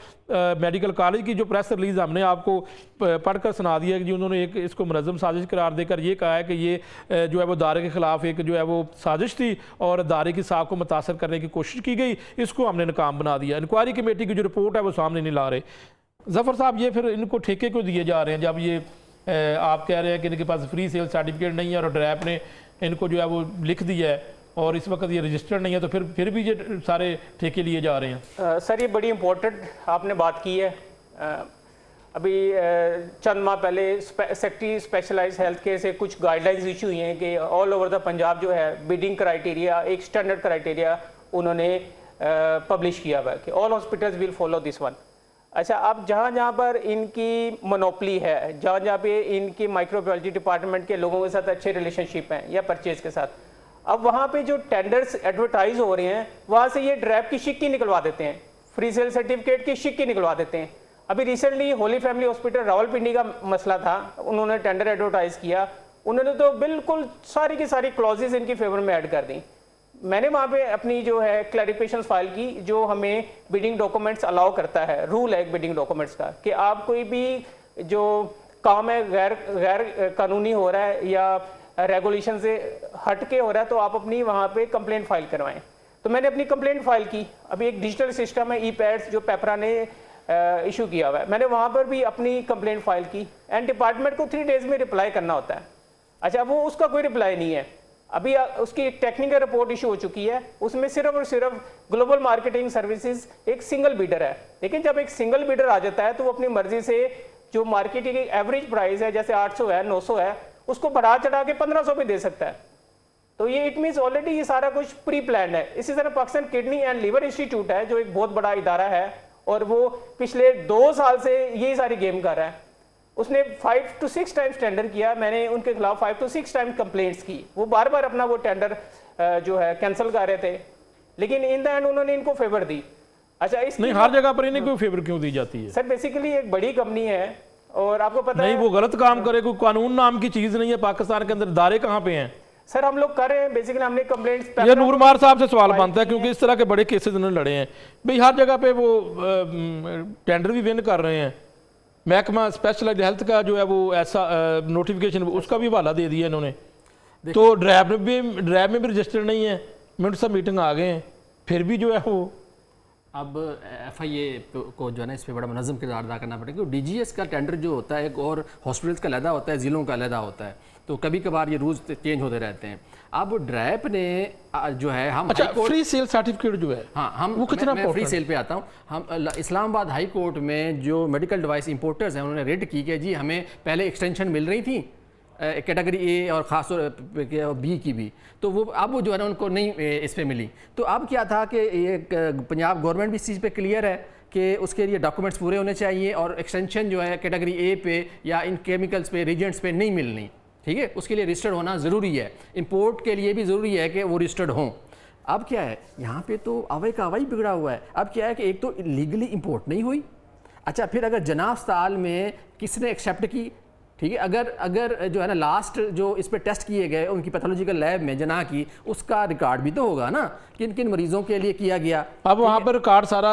मेडिकल कॉलेज की जो प्रेस रिलीज़ हमने आपको पढ़कर सुना दिया कि उन्होंने एक इसको मुनज़्ज़म साजिश करार देकर ये कहा है कि ये जो है वो दायरे के ख़िलाफ़ एक जो है वो साजिश थी और दायरे की साख को मुतासर करने की कोशिश की गई, इसको हमने नाकाम बना दिया। इंक्वायरी कमेटी की जो रिपोर्ट है वो सामने नहीं ला रहे। ज़फ़र साहब, ये फिर इनको ठेके को दिए जा रहे हैं जब ये आप कह रहे हैं कि इनके पास फ्री सेल सर्टिफिकेट नहीं है और ड्रैप ने इनको जो है वो लिख दिया है और इस वक्त ये रजिस्टर्ड नहीं है, तो फिर भी ये सारे ठेके लिए जा रहे हैं। सर ये बड़ी इम्पोर्टेंट आपने बात की है। अभी चंद माह पहले सेक्रेटरी स्पेशलाइज्ड हेल्थ केयर से कुछ गाइडलाइंस इशू हुई हैं कि ऑल ओवर द पंजाब जो है बिडिंग क्राइटेरिया, एक स्टैंडर्ड क्राइटेरिया उन्होंने पब्लिश किया हुआ है कि all hospitals will follow this one. अच्छा, अब जहाँ जहाँ पर इनकी मोनोपली है, जहाँ जहाँ पे इनकी माइक्रोबायोलॉजी डिपार्टमेंट के लोगों के साथ अच्छे रिलेशनशिप हैं या परचेज के साथ, अब वहाँ पे जो टेंडर्स एडवर्टाइज हो रहे हैं वहाँ से ये ड्रैप की शिक्की निकलवा देते हैं, फ्री सेल सर्टिफिकेट की शिक्की निकलवा देते हैं। अभी recently Holi family hospital Rawalpindi का मसला था, उन्होंने टेंडर एडवर्टाइज किया, उन्होंने तो बिल्कुल सारी की सारी क्लॉजेज इनकी फेवर में ऐड कर दी। मैंने वहाँ पे अपनी जो है क्लैरिफिकेशन फाइल की, जो हमें बिडिंग डॉक्यूमेंट्स अलाउ करता है, रूल है एक बिडिंग डॉक्यूमेंट्स का कि आप कोई भी जो काम है गैर कानूनी हो रहा है या रेगुलेशन से हट के हो रहा है तो आप अपनी वहाँ पे कंप्लेंट फाइल करवाएं। तो मैंने अपनी कंप्लेंट फाइल की। अभी एक डिजिटल सिस्टम है ई-पैड्स जो पेपरा ने इशू किया हुआ है, मैंने वहाँ पर भी अपनी कंप्लेंट फाइल की एंड डिपार्टमेंट को 3 डेज में रिप्लाई करना होता है। अच्छा, वो उसका कोई रिप्लाई नहीं है। अभी उसकी एक टेक्निकल रिपोर्ट इशू हो चुकी है, उसमें सिर्फ और सिर्फ ग्लोबल मार्केटिंग सर्विसेज एक सिंगल बिडर है, लेकिन जब एक सिंगल बिडर आ जाता है तो वो अपनी मर्जी से जो मार्केट की एवरेज प्राइस है जैसे 800 है 900 है उसको बढ़ा चढ़ा के 1500 पे दे सकता है। तो ये इट मीन्स ऑलरेडी ये सारा कुछ प्री प्लान है। इसी तरह Pakistan kidney and liver institute है जो एक बहुत बड़ा इदारा है और वो पिछले 2 साल से यही सारी गेम कर रहा है। उसने 5 to 6 टाइम्स टेंडर किया, मैंने उनके खिलाफ 5 to 6 टाइम्स कंप्लेंट्स की, वो बार बार अपना वो टेंडर जो है कैंसिल कर रहे थे, लेकिन इन द एंड उन्होंने इनको फेवर दी। अच्छा, इस नहीं, हर जगह पर इन्हें कोई फेवर क्यों दी जाती है? सर बेसिकली एक बड़ी कंपनी है और आपको पता नहीं, है वो गलत काम करे, कोई कानून नाम की चीज नहीं है पाकिस्तान के अंदर। दायरे कहाँ पे हैं? सर हम लोग कर रहे हैं, बेसिकली हमने कंप्लेंट्स ये नूरमार साहब से सवाल बनता है क्योंकि इस तरह के बड़े केसेस उन्होंने लड़े हैं भाई। हर जगह पे वो टेंडर भी विन कर रहे हैं। महकमा स्पेशलाइज्ड हेल्थ का जो है वो ऐसा नोटिफिकेशन उसका भी हवाला दे दिया इन्होंने, तो ड्रैब में भी रजिस्टर नहीं है। मिनट सब मीटिंग आ गए हैं, फिर भी जो है वो अब FIA को जो है ना इस पर बड़ा मुनज़्ज़म किरदार अदा करना पड़ेगा। क्योंकि DGS का टेंडर जो होता है एक और हॉस्पिटल्स का अलहदा होता है, ज़िलों का अलहदा होता है, तो कभी कभार ये रूल्स चेंज होते रहते हैं। अब ड्रैप ने जो है हम अच्छा फ्री सेल सर्टिफिकेट जो है, हाँ हम वो कितना मैं फ्री सेल पे आता हूँ। हम इस्लामाबाद हाई कोर्ट में जो मेडिकल डिवाइस इंपोर्टर्स हैं उन्होंने रेड की कि जी हमें पहले एक्सटेंशन मिल रही थी कैटेगरी A और ख़ास तौर B की भी, तो वो अब वो जो है ना उनको नहीं इस पर मिली। तो अब क्या था कि ये पंजाब गवर्नमेंट भी इस चीज़ पे क्लियर है कि उसके लिए डॉक्यूमेंट्स पूरे होने चाहिए और एक्सटेंशन जो है कैटेगरी A पे या इन केमिकल्स पे रिजेंट्स पे नहीं मिलनी, ठीक है। उसके लिए रजिस्टर्ड होना ज़रूरी है, इंपोर्ट के लिए भी ज़रूरी है कि वो रजिस्टर्ड हों। अब क्या है यहाँ पे तो अवय का अवय बिगड़ा हुआ है। अब क्या है कि एक तो लीगली इंपोर्ट नहीं हुई, अच्छा फिर अगर जना अस्पताल में किसने एक्सेप्ट की ठीक है। अगर जो है ना लास्ट जो इस पे टेस्ट किए गए उनकी पैथोलॉजिकल लैब में जना की, उसका रिकॉर्ड भी तो होगा ना, किन किन मरीजों के लिए किया गया। अब वहाँ पर रिकॉर्ड सारा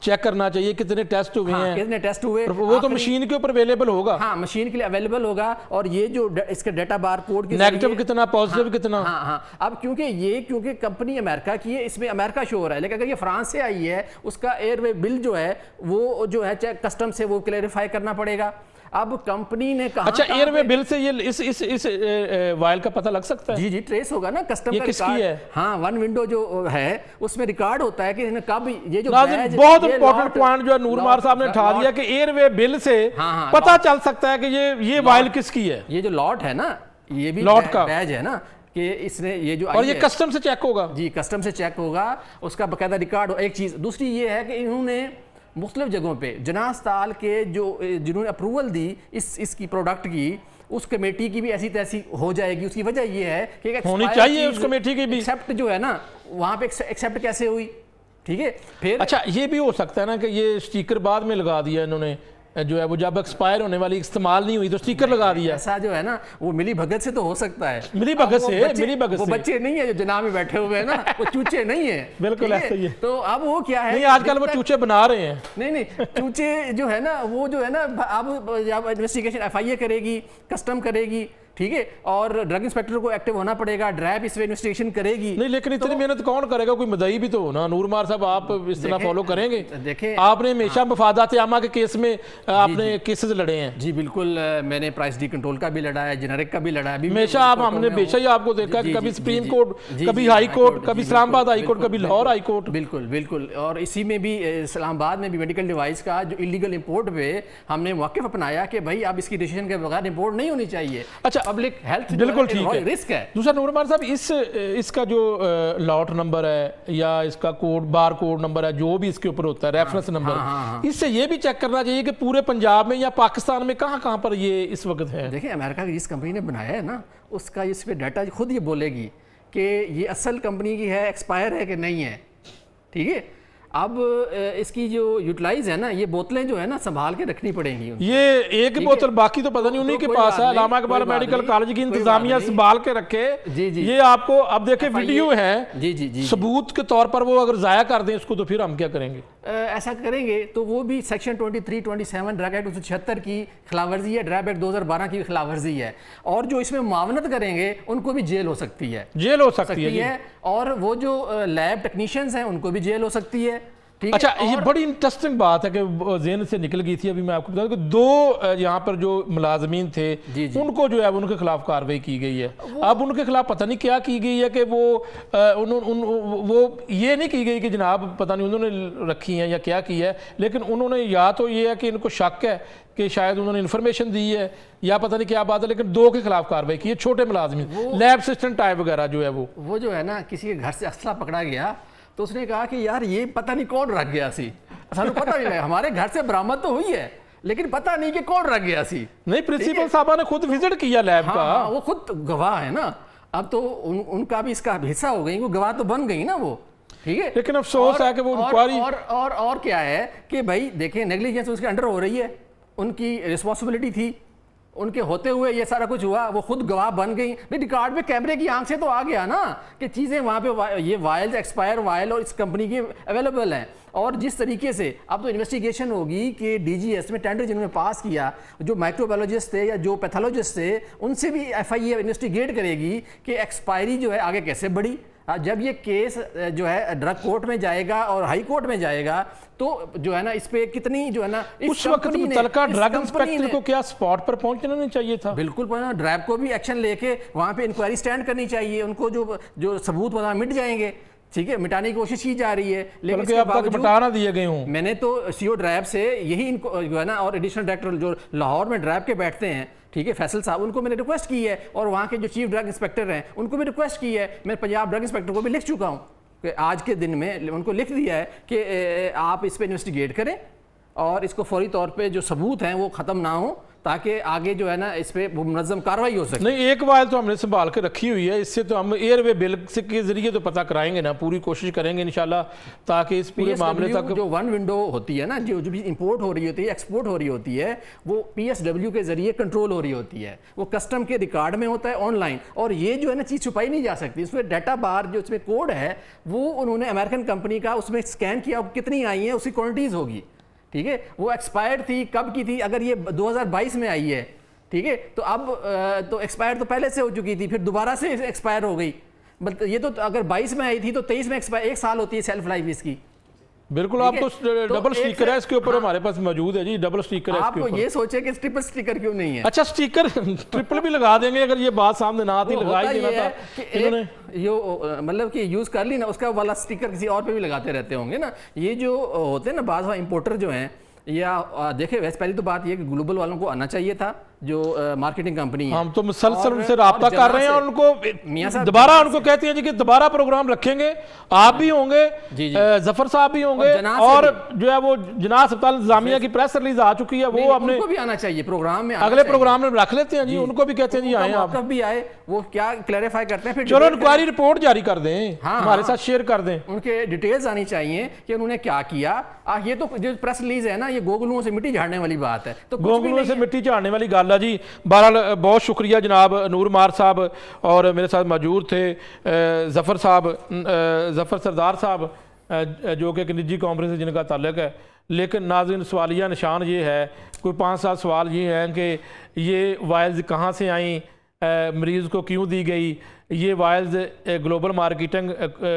चेक करना चाहिए, कितने टेस्ट हुए हैं, कितने टेस्ट हुए, वो तो मशीन के ऊपर अवेलेबल होगा। हाँ, मशीन के लिए अवेलेबल होगा। और ये जो इसके डाटा बार कोड के नेगेटिव कितना, पॉजिटिव कितना। हाँ। अब क्योंकि कंपनी अमेरिका की है, इसमें अमेरिका शो हो रहा है, लेकिन अगर ये फ्रांस से आई है, उसका एयरवे बिल जो है वो जो है कस्टम से वो क्लेरिफाई करना पड़ेगा। अब कंपनी ने कहा, अच्छा, एयरवे बिल से ये इस वायल का पता लग सकता है? जी ट्रेस होगा ना, कस्टम ये का किसकी रिकॉर्ड है? हाँ, वन विंडो जो है उसमें रिकॉर्ड होता है कि कब ये जो नाज़िम, बहुत इंपॉर्टेंट पॉइंट जो है नूरमार साहब ने उठा दिया कि एयरवे बिल से पता चल सकता है कि ये वायल किसकी है। ये जो लॉट है ना, ये भी लॉट का बैज है ना, कि इसने ये जो और ये कस्टम से चेक होगा। जी, कस्टम से चेक होगा, उसका बकायदा रिकॉर्ड। एक चीज़ दूसरी ये है कि इन्होंने मुख्तलिफ जगहों पे जनास्ताल के जिन्होंने अप्रूवल दी इसकी प्रोडक्ट की, उस कमेटी की भी ऐसी तैसी हो जाएगी। उसकी वजह ये है कि होनी चाहिए उस कमेटी की भी एक्सेप्ट जो है ना, वहाँ पे एक्सेप्ट कैसे हुई, ठीक है। फिर अच्छा, ये भी हो सकता है ना कि ये स्टिकर बाद में लगा दिया इन्होंने, जो है वो जब एक्सपायर होने वाली इस्तेमाल नहीं हुई तो स्टिकर लगा दिया। ऐसा जो है ना, वो मिली भगत से तो हो सकता है, मिली भगत से, वो बच्चे नहीं है जो जनाब में बैठे हुए हैं ना, वो चूचे नहीं है। बिल्कुल ऐसा ही है। तो अब वो क्या है, नहीं, आजकल वो चूचे बना रहे हैं। नहीं, चूचे जो है ना, वो जो है ना, अब इन्वेस्टिगेशन FIA करेगी, कस्टम करेगी, ठीक है, और ड्रग इंस्पेक्टर को एक्टिव होना पड़ेगा, ड्रैब इस पे इन्वेस्टिगेशन करेगी। नहीं, लेकिन इतनी मेहनत कौन करेगा, कोई मदई भी तो हो ना। नूरमार साहब, आप इस तरह फॉलो करेंगे? देखें, आपने हमेशा मफादात आमा के केस में आपने केसेस लड़े हैं। जी बिल्कुल, मैंने प्राइस डी कंट्रोल का भी लड़ा है, जेनेरिक का भी लड़ा है हमेशा। आप हमने बेशक ही आपको देखा कि कभी सुप्रीम कोर्ट, कभी हाई कोर्ट, कभी इस्लामाबाद हाई कोर्ट, कभी लाहौर हाई कोर्ट। बिल्कुल। और इसी में भी इस्लामाबाद में भी मेडिकल डिवाइस का जो इलीगल इंपोर्ट पे हमने मौक़िफ़ अपनाया कि भाई अब इसकी डिसीजन के बगैर इंपोर्ट नहीं होनी चाहिए। अच्छा, पब्लिक हेल्थ बिल्कुल ठीक है, रिस्क है। दूसरा नूरमार साहब, इसका जो लॉट नंबर है या इसका कोड, बार कोड नंबर है, जो भी इसके ऊपर होता है, रेफरेंस नंबर, इससे ये भी चेक करना चाहिए कि पूरे पंजाब में या पाकिस्तान में कहाँ पर ये इस वक्त है। देखिए, अमेरिका की जिस कंपनी ने बनाया है ना, उसका इस पे डाटा खुद ये बोलेगी कि ये असल कंपनी की है, एक्सपायर है कि नहीं है, ठीक है। अब इसकी जो यूटिलाइज है ना, ये बोतलें जो है ना संभाल के रखनी पड़ेंगी। ये एक बोतल, बाकी तो पता नहीं उन्हीं के पास है। अल्लामा इकबाल मेडिकल कॉलेज की इंतजामिया संभाल के रखे। जी। ये आपको अब देखे वीडियो है, जी, सबूत के तौर पर वो अगर जाया कर दें उसको, तो फिर हम क्या करेंगे? ऐसा करेंगे तो वो भी सेक्शन 23, 27 ड्रग एक्ट 1976 की खिलाफवर्जी है, ड्रग एक्ट 2012 की खिलाफवर्जी है। और जो इसमें मुआवनत करेंगे उनको भी जेल हो सकती है, और वो जो लैब टेक्नीशियंस हैं उनको भी जेल हो सकती है। अच्छा, ये बड़ी इंटरेस्टिंग बात है कि जेहन से निकल गई थी। अभी मैं आपको बता दूं कि 2 यहाँ पर जो मुलाजमीन थे, उनको जो है उनके खिलाफ कार्रवाई की गई है। अब उनके खिलाफ पता नहीं क्या की गई है कि वो ये नहीं की गई कि जनाब पता नहीं उन्होंने रखी है या क्या की है, लेकिन उन्होंने या तो ये है कि इनको शक है कि शायद उन्होंने इन्फॉर्मेशन दी है या पता नहीं क्या बात है, लेकिन 2 के खिलाफ कार्रवाई की है, छोटे मुलाजमीन, लैब असिस्टेंट टाइप वगैरह जो है वो जो है ना, किसी के घर से असला पकड़ा गया तो उसने कहा कि यार ये पता नहीं कौन रख गया सी, सानू पता नहीं लगा, हमारे घर से बरामद तो हुई है लेकिन पता नहीं कि कौन रख गया सी। नहीं, प्रिंसिपल साहब ने खुद विजिट किया लैब का। वो खुद गवाह है ना, अब तो उनका भी इसका हिस्सा हो गई, वो गवाह तो बन गई ना वो, ठीक है। लेकिन अफसोस है कि वो इंक्वायरी और क्या है कि भाई देखिए, नेग्लिजेंस उसके अंडर हो रही है, उनकी रिस्पॉन्सिबिलिटी थी, उनके होते हुए ये सारा कुछ हुआ, वो खुद गवाह बन गई। नहीं, रिकॉर्ड में कैमरे की आंख से तो आ गया ना कि चीज़ें वहाँ पे ये वायल्स, एक्सपायर वायल और इस कंपनी की अवेलेबल हैं। और जिस तरीके से अब तो इन्वेस्टिगेशन होगी कि DGS में टेंडर जिन्होंने पास किया, जो माइक्रोबायोलॉजिस्ट थे या जो पैथोलॉजिस्ट थे, उनसे भी FIA इन्वेस्टिगेट करेगी कि एक्सपायरी जो है आगे कैसे बढ़ी। जब ये केस जो है ड्रग कोर्ट में जाएगा और हाई कोर्ट में जाएगा, तो जो है ना इस पे कितनी जो है ना, उस वक्त मुतलका ड्रग इंस्पेक्टर को क्या स्पॉट पर पहुंचना नहीं चाहिए था? बिल्कुल, ड्रैब को भी एक्शन लेके वहाँ पे इंक्वायरी स्टैंड करनी चाहिए, उनको जो सबूत वहाँ मिट जाएंगे, ठीक है, मिटाने की कोशिश की जा रही है, लेकिन इसके बावजूद मिटा दिए गए हूँ। मैंने तो CO ड्रैब से यही इनको जो है ना, और एडिशनल डायरेक्टर जो लाहौर में ड्रैब के बैठते हैं, ठीक है, फैसल साहब, उनको मैंने रिक्वेस्ट की है, और वहाँ के जो चीफ ड्रग इंस्पेक्टर हैं उनको भी रिक्वेस्ट की है। मैं पंजाब ड्रग इंस्पेक्टर को भी लिख चुका हूँ कि आज के दिन में उनको लिख दिया है कि आप इस पर इन्वेस्टिगेट करें, और इसको फौरी तौर पे जो सबूत हैं वो ख़त्म ना हो, ताकि आगे जो है ना इस पर वो मुनज़्ज़म कार्रवाई हो सके। नहीं, एक वायल तो हमने संभाल के रखी हुई है, इससे तो हम एयरवे बिल के जरिए तो पता कराएंगे ना, पूरी कोशिश करेंगे इंशाल्लाह, ताकि इस पूरे मामले तक जो वन विंडो होती है ना, जो भी इंपोर्ट हो रही होती है, एक्सपोर्ट हो रही होती है, वो PSW के जरिए कंट्रोल हो रही होती है, वो कस्टम के रिकॉर्ड में होता है ऑनलाइन, और ये जो है ना चीज़ छुपाई नहीं जा सकती। इसमें डाटा बार जो इसमें कोड है वो उन्होंने अमेरिकन कंपनी का उसमें स्कैन किया, कितनी आई है उसकी क्वान्टिटीज़ होगी, ठीक है, वो एक्सपायर्ड थी, कब की थी, अगर ये 2022 में आई है, ठीक है, तो अब तो एक्सपायर तो पहले से हो चुकी थी, फिर दोबारा से एक्सपायर हो गई, मतलब ये तो अगर 22 में आई थी तो 23 में एक्सपायर, 1 साल होती है सेल्फ लाइफ इसकी। बिल्कुल, आप तो डबल स्टिकर है इसके ऊपर, हाँ, हमारे पास मौजूद है जी, डबल स्टिकर है इसके आपको ऊपर। ये सोचे कि ट्रिपल स्टिकर क्यों नहीं है? अच्छा, स्टिकर ट्रिपल भी लगा देंगे अगर ये बात सामने ना आती, लगा ही देना था इन्होंने। यो मतलब कि यूज़ कर ली ना, उसका वाला स्टिकर किसी और पे भी लगाते रहते होंगे ना। ये जो होते हैं ना बाज़ इंपोर्टर जो हैं, या देखिए वैसे पहली तो बात ये कि ग्लोबल वालों को आना चाहिए था, जो मार्केटिंग कंपनी है। हम तो मुसलसल उनसे राब्ता कर रहे हैं और उनको दोबारा उनको कहते हैं जी कि दोबारा प्रोग्राम रखेंगे, आप भी होंगे, जफर साहब भी होंगे, और जो है वो जना अस्पताल इंतजामिया की प्रेस रिलीज आ चुकी है, वो हमने उनको भी आना चाहिए प्रोग्राम में, अगले प्रोग्राम में रख लेते हैं जी, उनको भी कहते हैं जी आए आप भी आए, वो क्या क्लैरिफाई करते हैं, फिर चलो इंक्वायरी रिपोर्ट जारी कर दें, हमारे साथ शेयर कर दें, उनके डिटेल्स आनी चाहिए कि उन्होंने क्या किया। ये तो जो प्रेस रिलीज है ना, ये गोगलुओं से मिट्टी झाड़ने वाली बात है, तो गोगलुओं से मिट्टी झाड़ने वाली गल है जी। बहरहाल बहुत शुक्रिया जनाब नूर मार साहब, और मेरे साथ मौजूद थे जफ़र साहब, जफ़र सरदार साहब, जो कि एक निजी कॉन्फ्रेंस से जिनका ताल्लुक है। लेकिन नाज़रीन, सवालिया निशान ये है, कोई 5-7 सवाल ये हैं कि ये वायल्स कहाँ से आई, मरीज़ को क्यों दी गई, ये वायल्स ग्लोबल मार्केटिंग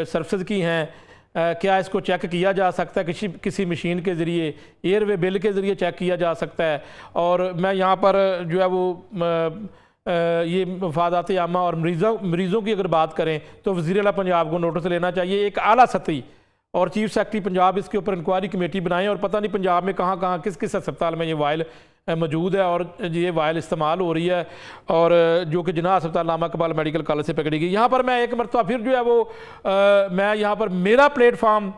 सर्विसेज की हैं, क्या इसको चेक किया जा सकता है किसी मशीन के ज़रिए, एयरवे बिल के ज़रिए चेक किया जा सकता है। और मैं यहाँ पर जो है वो ये मफादात आमा और मरीज़ों की अगर बात करें तो वज़ीर आला पंजाब को नोटिस लेना चाहिए, एक आला सतही, और चीफ सेक्रेटरी पंजाब इसके ऊपर इंक्वायरी कमेटी बनाएं, और पता नहीं पंजाब में कहाँ कहाँ किस किस अस्पताल में ये वायल मौजूद है और ये वायल इस्तेमाल हो रही है, और जो कि जना अस्पताल नामा कबाल मेडिकल कॉलेज से पकड़ी गई। यहाँ पर मैं एक मरतबा फिर जो है वो मैं यहाँ पर मेरा प्लेटफार्म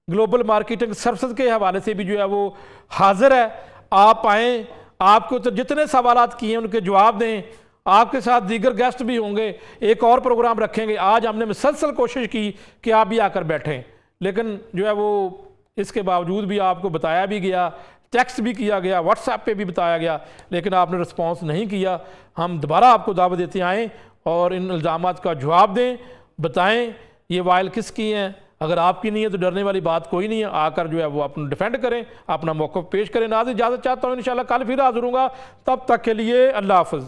ग्लोबल मार्केटिंग सर्विसेज के हवाले से भी जो है वो हाजिर है, आप आएँ, आपको तो जितने सवालात किए हैं उनके जवाब दें, आपके साथ दीगर गेस्ट भी होंगे, एक और प्रोग्राम रखेंगे। आज हमने मुसलसल कोशिश की कि आप भी आकर बैठें, लेकिन जो है वो इसके बावजूद भी आपको बताया भी गया, टेक्स्ट भी किया गया, व्हाट्सएप पे भी बताया गया, लेकिन आपने रिस्पांस नहीं किया। हम दोबारा आपको दावत देते आएँ और इन इल्ज़ामात का जवाब दें, बताएं ये वायल किसकी हैं। अगर आपकी नहीं है तो डरने वाली बात कोई नहीं है, आकर जो है वो अपना डिफेंड करें, अपना मौक़िफ़ पेश करें। नाज़रीन, इजाज़त चाहता हूँ, इंशाल्लाह कल फिर हाज़िर होऊंगा, तब तक के लिए अल्लाह हाफ़िज़।